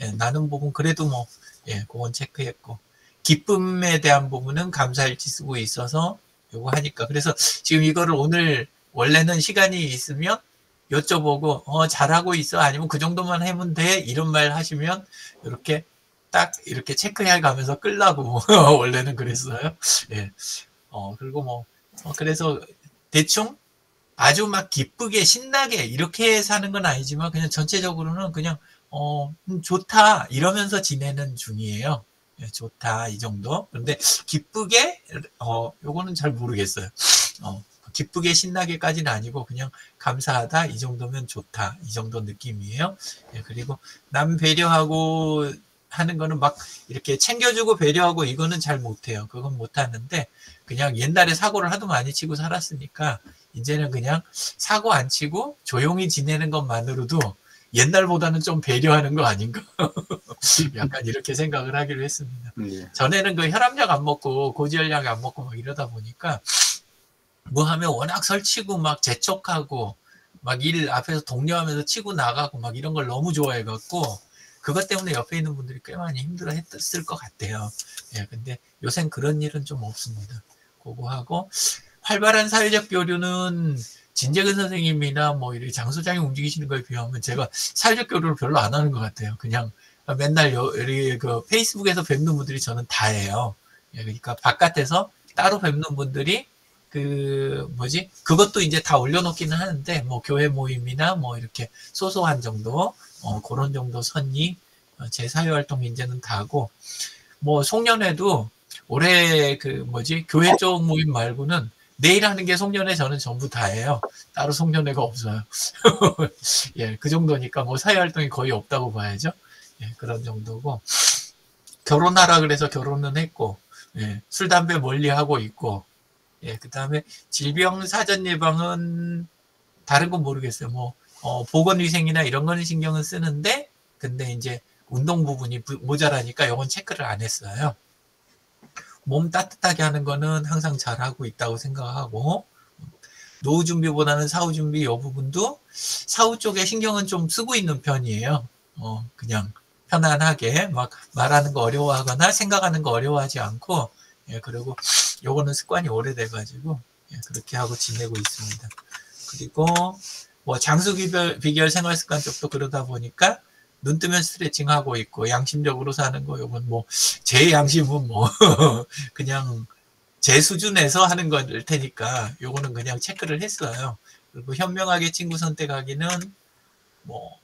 예, 나눈 부분 그래도 뭐 예, 그건 체크했고 기쁨에 대한 부분은 감사일지 쓰고 있어서 요거 하니까 그래서 지금 이거를 오늘 원래는 시간이 있으면 여쭤보고 잘하고 있어 아니면 그 정도만 하면 돼 이런 말 하시면 이렇게 딱 이렇게 체크해 가면서 끌라고 원래는 그랬어요. 예. 그리고 뭐 그래서 대충 아주 막 기쁘게 신나게 이렇게 사는 건 아니지만 그냥 전체적으로는 그냥 좋다 이러면서 지내는 중이에요. 예, 좋다 이 정도. 그런데 기쁘게 요거는 잘 모르겠어요. 기쁘게 신나게까지는 아니고 그냥 감사하다 이 정도면 좋다 이 정도 느낌이에요. 예, 그리고 남 배려하고 하는 거는 막 이렇게 챙겨주고 배려하고 이거는 잘 못해요. 그건 못하는데 그냥 옛날에 사고를 하도 많이 치고 살았으니까 이제는 그냥 사고 안 치고 조용히 지내는 것만으로도 옛날보다는 좀 배려하는 거 아닌가? 약간 이렇게 생각을 하기로 했습니다. 네. 전에는 그 혈압약 안 먹고 고지혈약 안 먹고 막 이러다 보니까 뭐 하면 워낙 설치고 막 재촉하고 막 일 앞에서 독려하면서 치고 나가고 막 이런 걸 너무 좋아해갖고 그것 때문에 옆에 있는 분들이 꽤 많이 힘들어했을 것 같아요. 예, 근데 요새는 그런 일은 좀 없습니다. 그거 하고 활발한 사회적 교류는 진재근 선생님이나 뭐 이렇게 장 소장이 움직이시는 거에 비하면 제가 사회적 교류를 별로 안 하는 것 같아요. 그냥 맨날 그 페이스북에서 뵙는 분들이 저는 다예요. 예, 그러니까 바깥에서 따로 뵙는 분들이 그것도 이제 다 올려놓기는 하는데, 뭐, 교회 모임이나 뭐, 이렇게 소소한 정도, 그런 정도 선이, 제 사회활동 이제는 다고, 뭐, 송년회도 올해 교회 쪽 모임 말고는 내일 하는 게 송년회 저는 전부 다예요. 따로 송년회가 없어요. 예, 그 정도니까 뭐, 사회활동이 거의 없다고 봐야죠. 예, 그런 정도고, 결혼하라 그래서 결혼은 했고, 예, 술, 담배 멀리 하고 있고, 예, 그 다음에 질병 사전 예방은 다른 건 모르겠어요. 뭐, 보건위생이나 이런 거는 신경은 쓰는데, 근데 이제 운동 부분이 모자라니까 요건 체크를 안 했어요. 몸 따뜻하게 하는 거는 항상 잘하고 있다고 생각하고, 노후 준비보다는 사후 준비 이 부분도 사후 쪽에 신경은 좀 쓰고 있는 편이에요. 그냥 편안하게 막 말하는 거 어려워하거나 생각하는 거 어려워하지 않고, 예, 그리고 요거는 습관이 오래돼가지고, 예, 그렇게 하고 지내고 있습니다. 그리고 뭐 장수 비결 생활 습관 쪽도 그러다 보니까 눈 뜨면 스트레칭 하고 있고, 양심적으로 사는 거, 요건 뭐, 제 양심은 뭐, 그냥 제 수준에서 하는 걸 테니까, 요거는 그냥 체크를 했어요. 그리고 현명하게 친구 선택하기는, 뭐,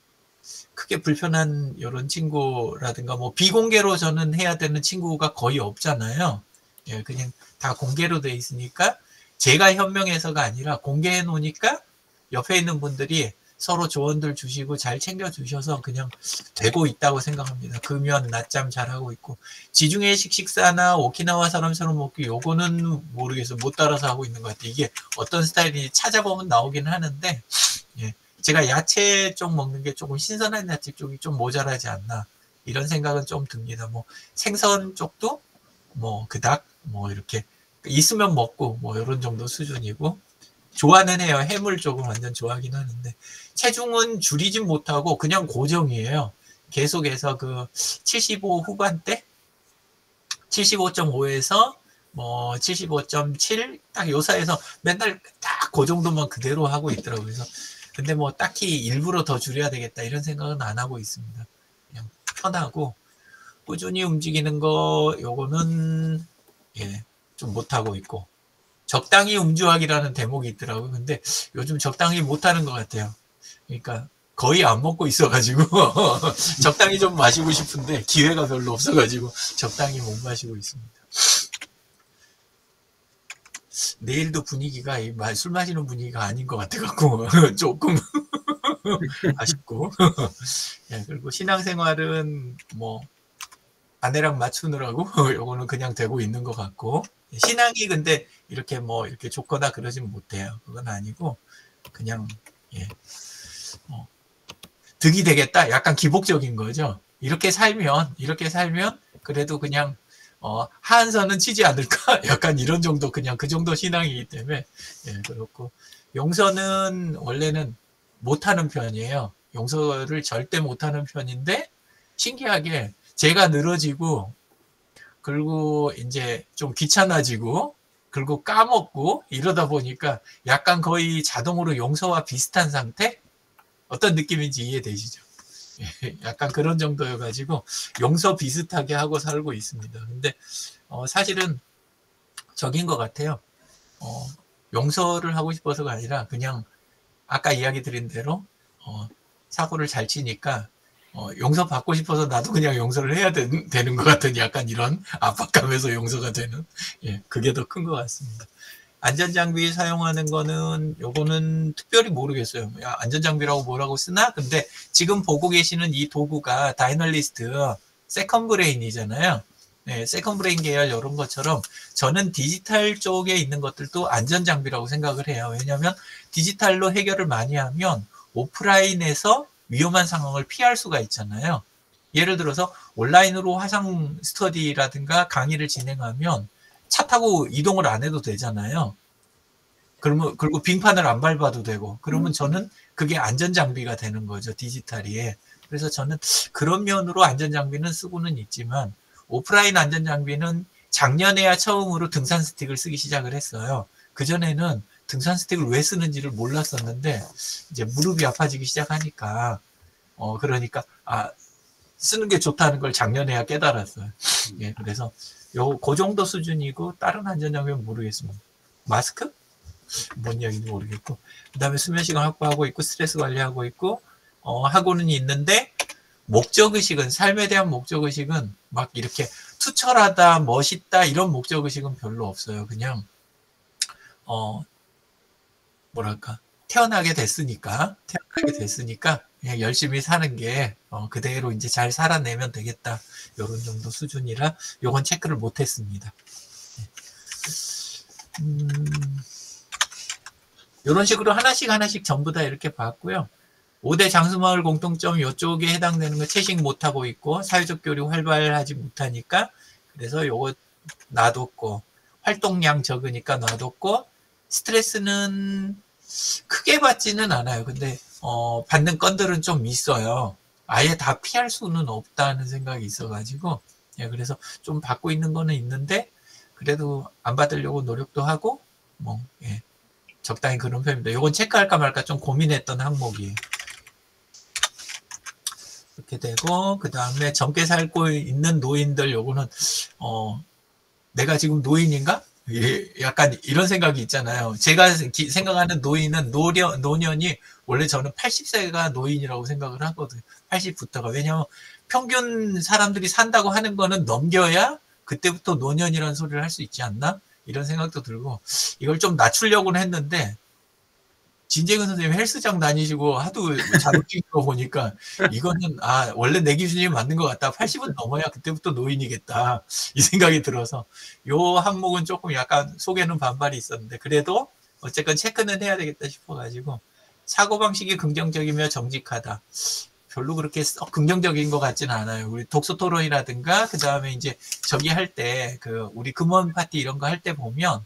크게 불편한 이런 친구라든가, 뭐, 비공개로 저는 해야 되는 친구가 거의 없잖아요. 예, 그냥 다 공개로 돼 있으니까, 제가 현명해서가 아니라 공개해 놓으니까, 옆에 있는 분들이 서로 조언들 주시고 잘 챙겨주셔서 그냥 되고 있다고 생각합니다. 금연, 낮잠 잘하고 있고, 지중해식 식사나 오키나와 사람처럼 먹기, 요거는 모르겠어요. 못 따라서 하고 있는 것 같아요. 이게 어떤 스타일인지 찾아보면 나오긴 하는데, 예, 제가 야채 쪽 먹는 게 조금 신선한 야채 쪽이 좀 모자라지 않나, 이런 생각은 좀 듭니다. 뭐 생선 쪽도 뭐 그닥 뭐 이렇게 있으면 먹고 뭐 이런 정도 수준이고, 좋아는 해요. 해물 쪽은 완전 좋아하긴 하는데, 체중은 줄이진 못하고 그냥 고정이에요. 계속해서 그 75 후반대? 75.5에서 뭐 75.7? 딱 요 사이에서 맨날 딱 그 정도만 그대로 하고 있더라고요. 그래서 근데 뭐 딱히 일부러 더 줄여야 되겠다 이런 생각은 안 하고 있습니다. 그냥 편하고 꾸준히 움직이는 거 요거는 예, 좀 못하고 있고, 적당히 음주하기라는 대목이 있더라고요. 근데 요즘 적당히 못하는 것 같아요. 그러니까 거의 안 먹고 있어가지고 적당히 좀 마시고 싶은데 기회가 별로 없어가지고 적당히 못 마시고 있습니다. 내일도 분위기가 술 마시는 분위기가 아닌 것 같아갖고 조금 아쉽고 예, 그리고 신앙생활은 뭐 아내랑 맞추느라고 요거는 그냥 되고 있는 것 같고, 신앙이 근데 이렇게 뭐 이렇게 좋거나 그러진 못해요. 그건 아니고 그냥 예, 득이 되겠다. 약간 기복적인 거죠. 이렇게 살면 그래도 그냥 하한선은 치지 않을까? 약간 이런 정도, 그냥 그 정도 신앙이기 때문에 예, 그렇고, 용서는 원래는 못하는 편이에요. 용서를 절대 못하는 편인데 신기하게 제가 늘어지고, 그리고 이제 좀 귀찮아지고, 그리고 까먹고 이러다 보니까 약간 거의 자동으로 용서와 비슷한 상태? 어떤 느낌인지 이해되시죠? 약간 그런 정도여가지고 용서 비슷하게 하고 살고 있습니다. 근데 사실은 적인 것 같아요. 용서를 하고 싶어서가 아니라 그냥 아까 이야기 드린 대로 사고를 잘 치니까 용서 받고 싶어서 나도 그냥 용서를 해야 되는 것 같은 약간 이런 압박감에서 용서가 되는, 예, 그게 더 큰 것 같습니다. 안전장비 사용하는 거는 요거는 특별히 모르겠어요. 야, 안전장비라고 뭐라고 쓰나? 근데 지금 보고 계시는 이 도구가 다이널리스트 세컨브레인이잖아요. 네, 세컨브레인 계열 이런 것처럼 저는 디지털 쪽에 있는 것들도 안전장비라고 생각을 해요. 왜냐하면 디지털로 해결을 많이 하면 오프라인에서 위험한 상황을 피할 수가 있잖아요. 예를 들어서 온라인으로 화상 스터디라든가 강의를 진행하면 차 타고 이동을 안 해도 되잖아요. 그러면, 그리고 빙판을 안 밟아도 되고, 그러면 저는 그게 안전장비가 되는 거죠, 디지털이. 그래서 저는 그런 면으로 안전장비는 쓰고는 있지만, 오프라인 안전장비는 작년에야 처음으로 등산 스틱을 쓰기 시작을 했어요. 그전에는 등산 스틱을 왜 쓰는지를 몰랐었는데, 이제 무릎이 아파지기 시작하니까, 그러니까, 쓰는 게 좋다는 걸 작년에야 깨달았어요. 예, 그래서 그 정도 수준이고, 다른 안전장비는 모르겠습니다. 마스크? 뭔 이야기인지 모르겠고, 그 다음에 수면 시간 확보하고 있고, 스트레스 관리하고 있고, 하고는 있는데, 목적의식은, 삶에 대한 목적의식은 막 이렇게 투철하다, 멋있다, 이런 목적의식은 별로 없어요. 그냥, 뭐랄까, 태어나게 됐으니까, 그냥 열심히 사는 게, 그대로 이제 잘 살아내면 되겠다. 요런 정도 수준이라, 요건 체크를 못 했습니다. 요런 식으로 하나씩 전부 다 이렇게 봤고요. 5대 장수마을 공통점 이쪽에 해당되는 거 채식 못하고 있고 사회적 교류 활발하지 못하니까 그래서 요거 놔뒀고 활동량 적으니까 놔뒀고 스트레스는 크게 받지는 않아요. 근데 받는 건들은 좀 있어요. 아예 다 피할 수는 없다는 생각이 있어가지고 예, 그래서 좀 받고 있는 거는 있는데 그래도 안 받으려고 노력도 하고 뭐 예, 적당히 그런 편입니다. 요건 체크할까 말까 좀 고민했던 항목이에요. 이렇게 되고 그 다음에 젊게 살고 있는 노인들 요거는 내가 지금 노인인가? 예, 약간 이런 생각이 있잖아요. 제가 생각하는 노인은 노년이 원래 저는 80세가 노인이라고 생각을 하거든요. 80부터가. 왜냐하면 평균 사람들이 산다고 하는 거는 넘겨야 그때부터 노년이라는 소리를 할 수 있지 않나? 이런 생각도 들고 이걸 좀 낮추려고는 했는데 진재근 선생님 헬스장 다니시고 하도 자극 찍는 거 보니까 이거는 원래 내 기준이 맞는 것 같다. 80은 넘어야 그때부터 노인이겠다. 이 생각이 들어서 요 항목은 조금 약간 속에는 반발이 있었는데 그래도 어쨌건 체크는 해야 되겠다 싶어가지고 사고방식이 긍정적이며 정직하다. 별로 그렇게 긍정적인 것 같지는 않아요. 우리 독서 토론이라든가 그 다음에 이제 저기 할 때 우리 금원 파티 이런 거 할 때 보면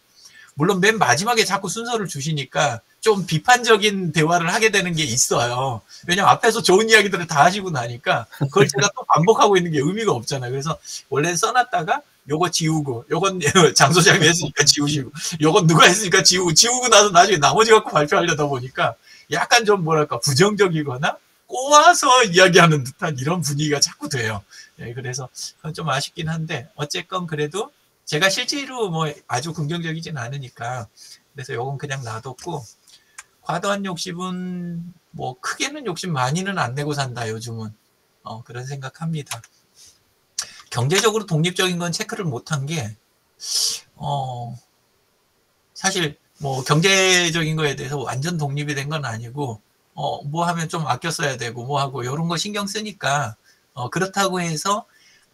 물론 맨 마지막에 자꾸 순서를 주시니까 좀 비판적인 대화를 하게 되는 게 있어요. 왜냐면 앞에서 좋은 이야기들을 다 하시고 나니까 그걸 제가 또 반복하고 있는 게 의미가 없잖아요. 그래서 원래 써놨다가 요거 지우고 요건 장 소장이 했으니까 지우시고 요건 누가 했으니까 지우고 나서 나중에 나머지 갖고 발표하려다 보니까 약간 좀 뭐랄까 부정적이거나 꼬아서 이야기하는 듯한 이런 분위기가 자꾸 돼요. 예, 그래서 좀 아쉽긴 한데 어쨌건 그래도 제가 실제로 뭐 아주 긍정적이진 않으니까 그래서 요건 그냥 놔뒀고 과도한 욕심은 뭐 크게는 욕심 많이는 안 내고 산다 요즘은 그런 생각합니다. 경제적으로 독립적인 건 체크를 못한 게 사실 뭐 경제적인 거에 대해서 완전 독립이 된 건 아니고 뭐 하면 좀 아껴 써야 되고 뭐 하고 이런 거 신경 쓰니까 그렇다고 해서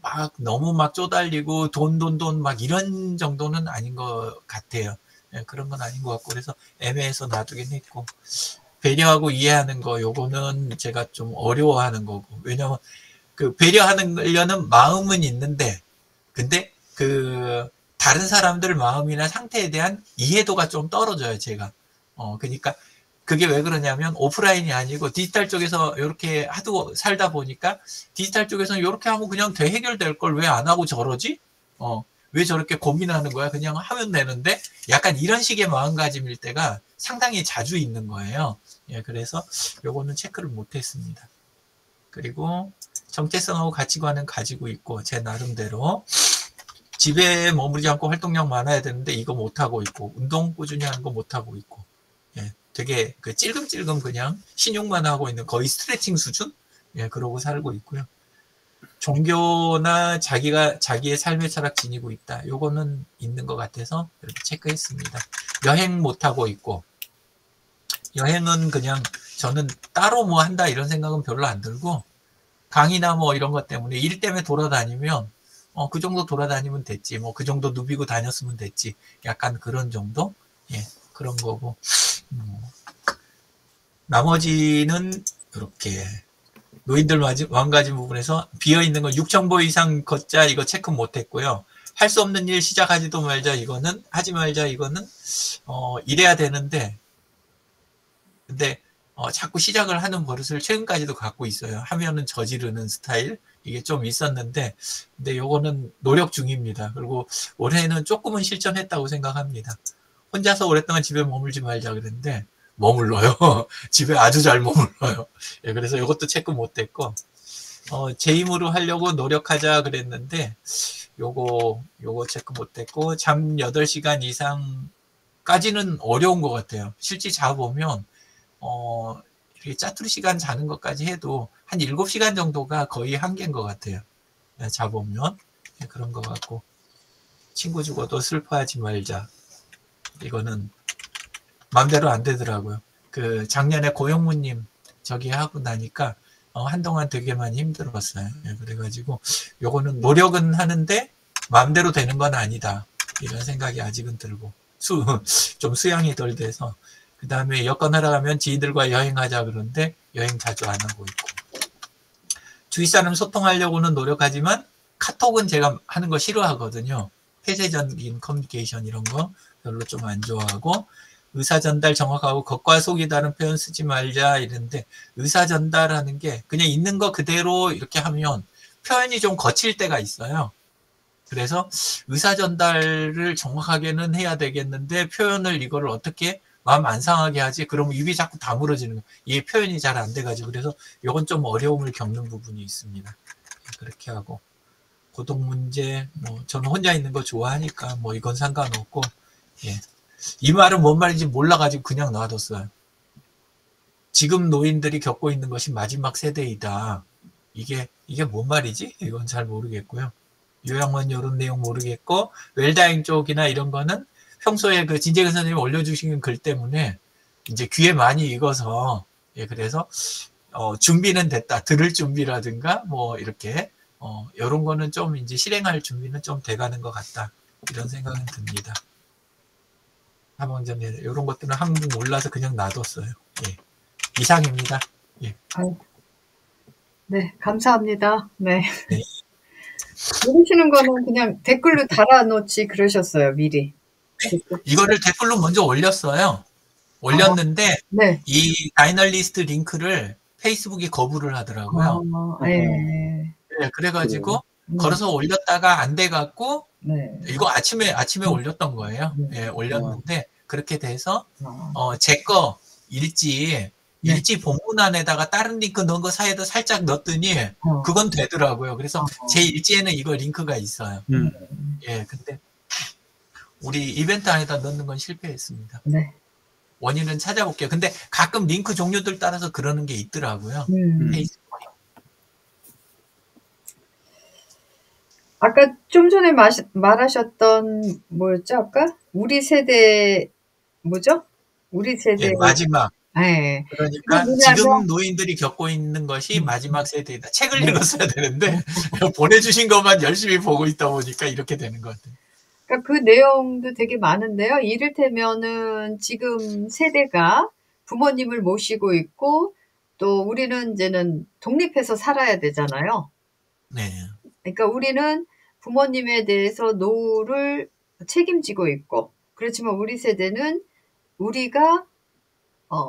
막 너무 막 쪼달리고 돈 막 이런 정도는 아닌 것 같아요. 예, 그런 건 아닌 것 같고 그래서 애매해서 놔두긴 했고 배려하고 이해하는 거 요거는 제가 좀 어려워하는 거고 왜냐면 그 배려하려는 마음은 있는데 근데 다른 사람들 마음이나 상태에 대한 이해도가 좀 떨어져요 제가. 그러니까 그게 왜 그러냐면 오프라인이 아니고 디지털 쪽에서 이렇게 하도 살다 보니까 디지털 쪽에서는 이렇게 하면 그냥 해결될 걸 왜 안 하고 저러지? 왜 저렇게 고민하는 거야? 그냥 하면 되는데 약간 이런 식의 마음가짐일 때가 상당히 자주 있는 거예요. 예, 그래서 요거는 체크를 못했습니다. 그리고 정체성하고 가치관은 가지고 있고 제 나름대로 집에 머무르지 않고 활동량 많아야 되는데 이거 못하고 있고 운동 꾸준히 하는 거 못하고 있고 예, 되게 찔금찔금 그냥 신용만 하고 있는 거의 스트레칭 수준? 예, 그러고 살고 있고요. 종교나 자기의 삶의 철학 지니고 있다. 요거는 있는 것 같아서 이렇게 체크했습니다. 여행 못하고 있고 여행은 그냥 저는 따로 뭐 한다 이런 생각은 별로 안 들고 강의나 뭐 이런 것 때문에 일 때문에 돌아다니면 그 정도 돌아다니면 됐지. 뭐 그 정도 누비고 다녔으면 됐지. 약간 그런 정도? 예, 그런 거고. 나머지는 이렇게 노인들 마음가짐 부분에서 비어있는 건 6,000보 이상 걷자 이거 체크 못했고요. 할 수 없는 일 시작하지도 말자 이거는 하지 말자 이거는 이래야 되는데 근데 자꾸 시작을 하는 버릇을 최근까지도 갖고 있어요. 하면은 저지르는 스타일 이게 좀 있었는데 근데 요거는 노력 중입니다. 그리고 올해는 조금은 실천했다고 생각합니다. 혼자서 오랫동안 집에 머물지 말자 그랬는데 머물러요. 집에 아주 잘 머물러요. 예, 그래서 이것도 체크 못했고 제 힘으로 하려고 노력하자 그랬는데 요거 체크 못했고 잠 8시간 이상까지는 어려운 것 같아요. 실제 자보면 이렇게 짜투리 시간 자는 것까지 해도 한 7시간 정도가 거의 한계인 것 같아요. 자보면 예, 그런 것 같고 친구 죽어도 슬퍼하지 말자 이거는 마음대로 안 되더라고요. 작년에 고영무님 저기 하고 나니까 한동안 되게 많이 힘들었어요. 예, 그래가지고 요거는 노력은 하는데 마음대로 되는 건 아니다. 이런 생각이 아직은 들고 좀 수양이 덜 돼서 그다음에 여건하러 가면 지인들과 여행하자 그러는데 여행 자주 안 하고 있고. 주위 사람 소통하려고는 노력하지만 카톡은 제가 하는 거 싫어하거든요. 폐쇄적인 커뮤니케이션 이런 거 별로 좀 안 좋아하고, 의사 전달 정확하고 겉과 속이 다른 표현 쓰지 말자 이랬는데, 의사 전달하는 게 그냥 있는 거 그대로 이렇게 하면 표현이 좀 거칠 때가 있어요. 그래서 의사 전달을 정확하게는 해야 되겠는데 표현을 이거를 어떻게 마음 안 상하게 하지? 그러면 입이 자꾸 다물어지는 거예요. 이게 표현이 잘 안 돼가지고. 그래서 이건 좀 어려움을 겪는 부분이 있습니다. 그렇게 하고, 고독 문제, 뭐 저는 혼자 있는 거 좋아하니까 뭐 이건 상관없고, 예. 이 말은 뭔 말인지 몰라가지고 그냥 놔뒀어요. 지금 노인들이 겪고 있는 것이 마지막 세대이다. 이게 뭔 말이지? 이건 잘 모르겠고요. 요양원 이런 내용 모르겠고, 웰다잉 쪽이나 이런 거는 평소에 그 진재근 선생님이 올려주신 글 때문에 이제 귀에 많이 익어서, 예, 그래서 준비는 됐다. 들을 준비라든가 뭐 이렇게 이런 거는 좀 이제 실행할 준비는 좀 돼가는 것 같다. 이런 생각은 듭니다. 하방점에 이런 것들은 한국 몰라서 그냥 놔뒀어요. 예. 이상입니다. 예. 네, 감사합니다. 네. 네. 모르시는 거는 그냥 댓글로 달아놓지 그러셨어요, 미리. 이거를 댓글로 먼저 올렸어요. 올렸는데 네. 이 다이널리스트 링크를 페이스북이 거부를 하더라고요. 네. 네, 그래가지고 걸어서 올렸다가 안 돼갖고 네. 이거 아침에 올렸던 거예요. 예, 올렸는데 그렇게 돼서 제 거 일지 본문안에다가 다른 링크 넣은 거 사이에도 살짝 넣었더니 그건 되더라고요. 그래서 제 일지에는 이거 링크가 있어요. 예, 근데 우리 이벤트 안에다 넣는 건 실패했습니다. 네. 원인은 찾아볼게요. 근데 가끔 링크 종류들 따라서 그러는 게 있더라고요. 페이스북. 아까 좀 전에 말하셨던 뭐였죠? 아까 우리 세대 뭐죠? 우리 세대 예, 마지막. 네. 그러니까 지금 노인들이 겪고 있는 것이 마지막 세대이다. 책을 읽었어야 되는데 보내주신 것만 열심히 보고 있다 보니까 이렇게 되는 것 같아요. 그러니까 그 내용도 되게 많은데요. 이를테면은 지금 세대가 부모님을 모시고 있고 또 우리는 이제는 독립해서 살아야 되잖아요. 네. 그러니까 우리는 부모님에 대해서 노후를 책임지고 있고, 그렇지만 우리 세대는 우리가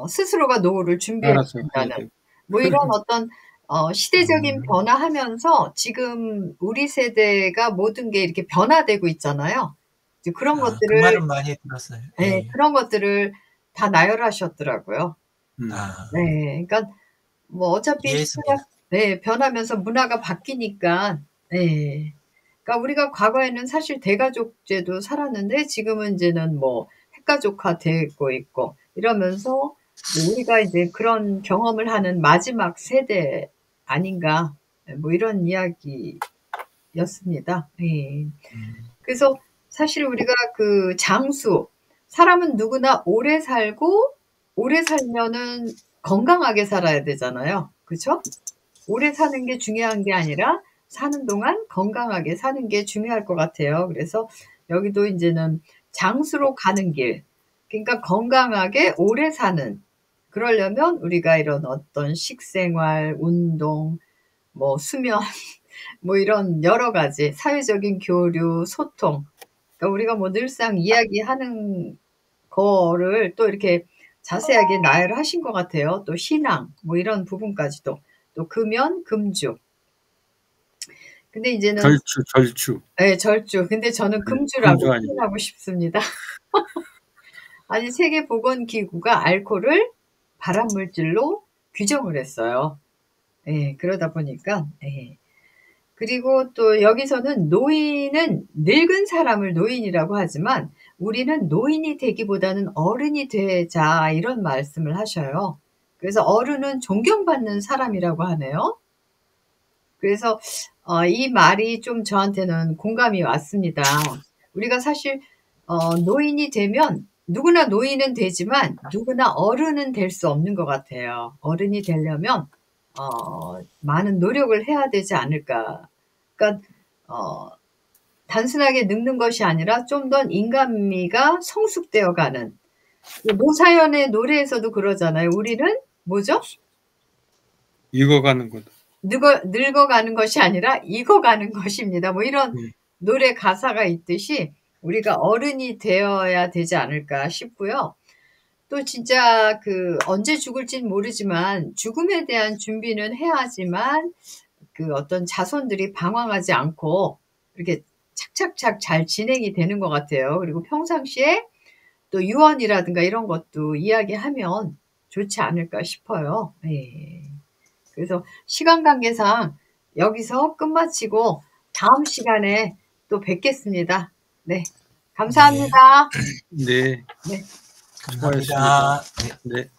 스스로가 노후를 준비해야 된다는 뭐 이런 어떤 시대적인 변화하면서 지금 우리 세대가 모든 게 이렇게 변화되고 있잖아요. 이제 그런 것들을 그 말은 많이 들었어요. 네, 그런 것들을 다 나열하셨더라고요. 네, 그러니까 뭐 어차피 시대가 변하면서 문화가 바뀌니까, 네. 그러니까 우리가 과거에는 사실 대가족제도 살았는데 지금은 이제는 뭐 핵가족화 되고 있고 이러면서 우리가 이제 그런 경험을 하는 마지막 세대 아닌가 뭐 이런 이야기였습니다. 네. 그래서 사실 우리가 그 장수 사람은 누구나 오래 살고 오래 살면은 건강하게 살아야 되잖아요. 그렇죠? 오래 사는 게 중요한 게 아니라 사는 동안 건강하게 사는 게 중요할 것 같아요. 그래서 여기도 이제는 장수로 가는 길. 그러니까 건강하게 오래 사는. 그러려면 우리가 이런 어떤 식생활, 운동, 뭐 수면, 뭐 이런 여러 가지 사회적인 교류, 소통. 그러니까 우리가 뭐 늘상 이야기하는 거를 또 이렇게 자세하게 나열하신 것 같아요. 또 신앙, 뭐 이런 부분까지도. 또 금연, 금주. 근데 이제는 절주. 네, 절주. 근데 저는 금주라고 표현하고 싶습니다. 아니 세계보건기구가 알코올을 발암물질로 규정을 했어요. 네, 그러다 보니까 그리고 또 여기서는 노인은 늙은 사람을 노인이라고 하지만 우리는 노인이 되기보다는 어른이 되자 이런 말씀을 하셔요. 그래서 어른은 존경받는 사람이라고 하네요. 그래서 이 말이 좀 저한테는 공감이 왔습니다. 우리가 사실 노인이 되면 누구나 노인은 되지만 누구나 어른은 될 수 없는 것 같아요. 어른이 되려면 많은 노력을 해야 되지 않을까. 그러니까 단순하게 늙는 것이 아니라 좀 더 인간미가 성숙되어 가는 노사연의 노래에서도 그러잖아요. 우리는 뭐죠? 익어가는 것. 늙어가는 것이 아니라 익어가는 것입니다. 뭐 이런 네. 노래 가사가 있듯이 우리가 어른이 되어야 되지 않을까 싶고요. 또 진짜 언제 죽을진 모르지만 죽음에 대한 준비는 해야지만 어떤 자손들이 방황하지 않고 이렇게 착착착 잘 진행이 되는 것 같아요. 그리고 평상시에 또 유언이라든가 이런 것도 이야기하면 좋지 않을까 싶어요. 예. 그래서 시간 관계상 여기서 끝마치고 다음 시간에 또 뵙겠습니다. 네. 감사합니다. 네. 감사합니다. 네.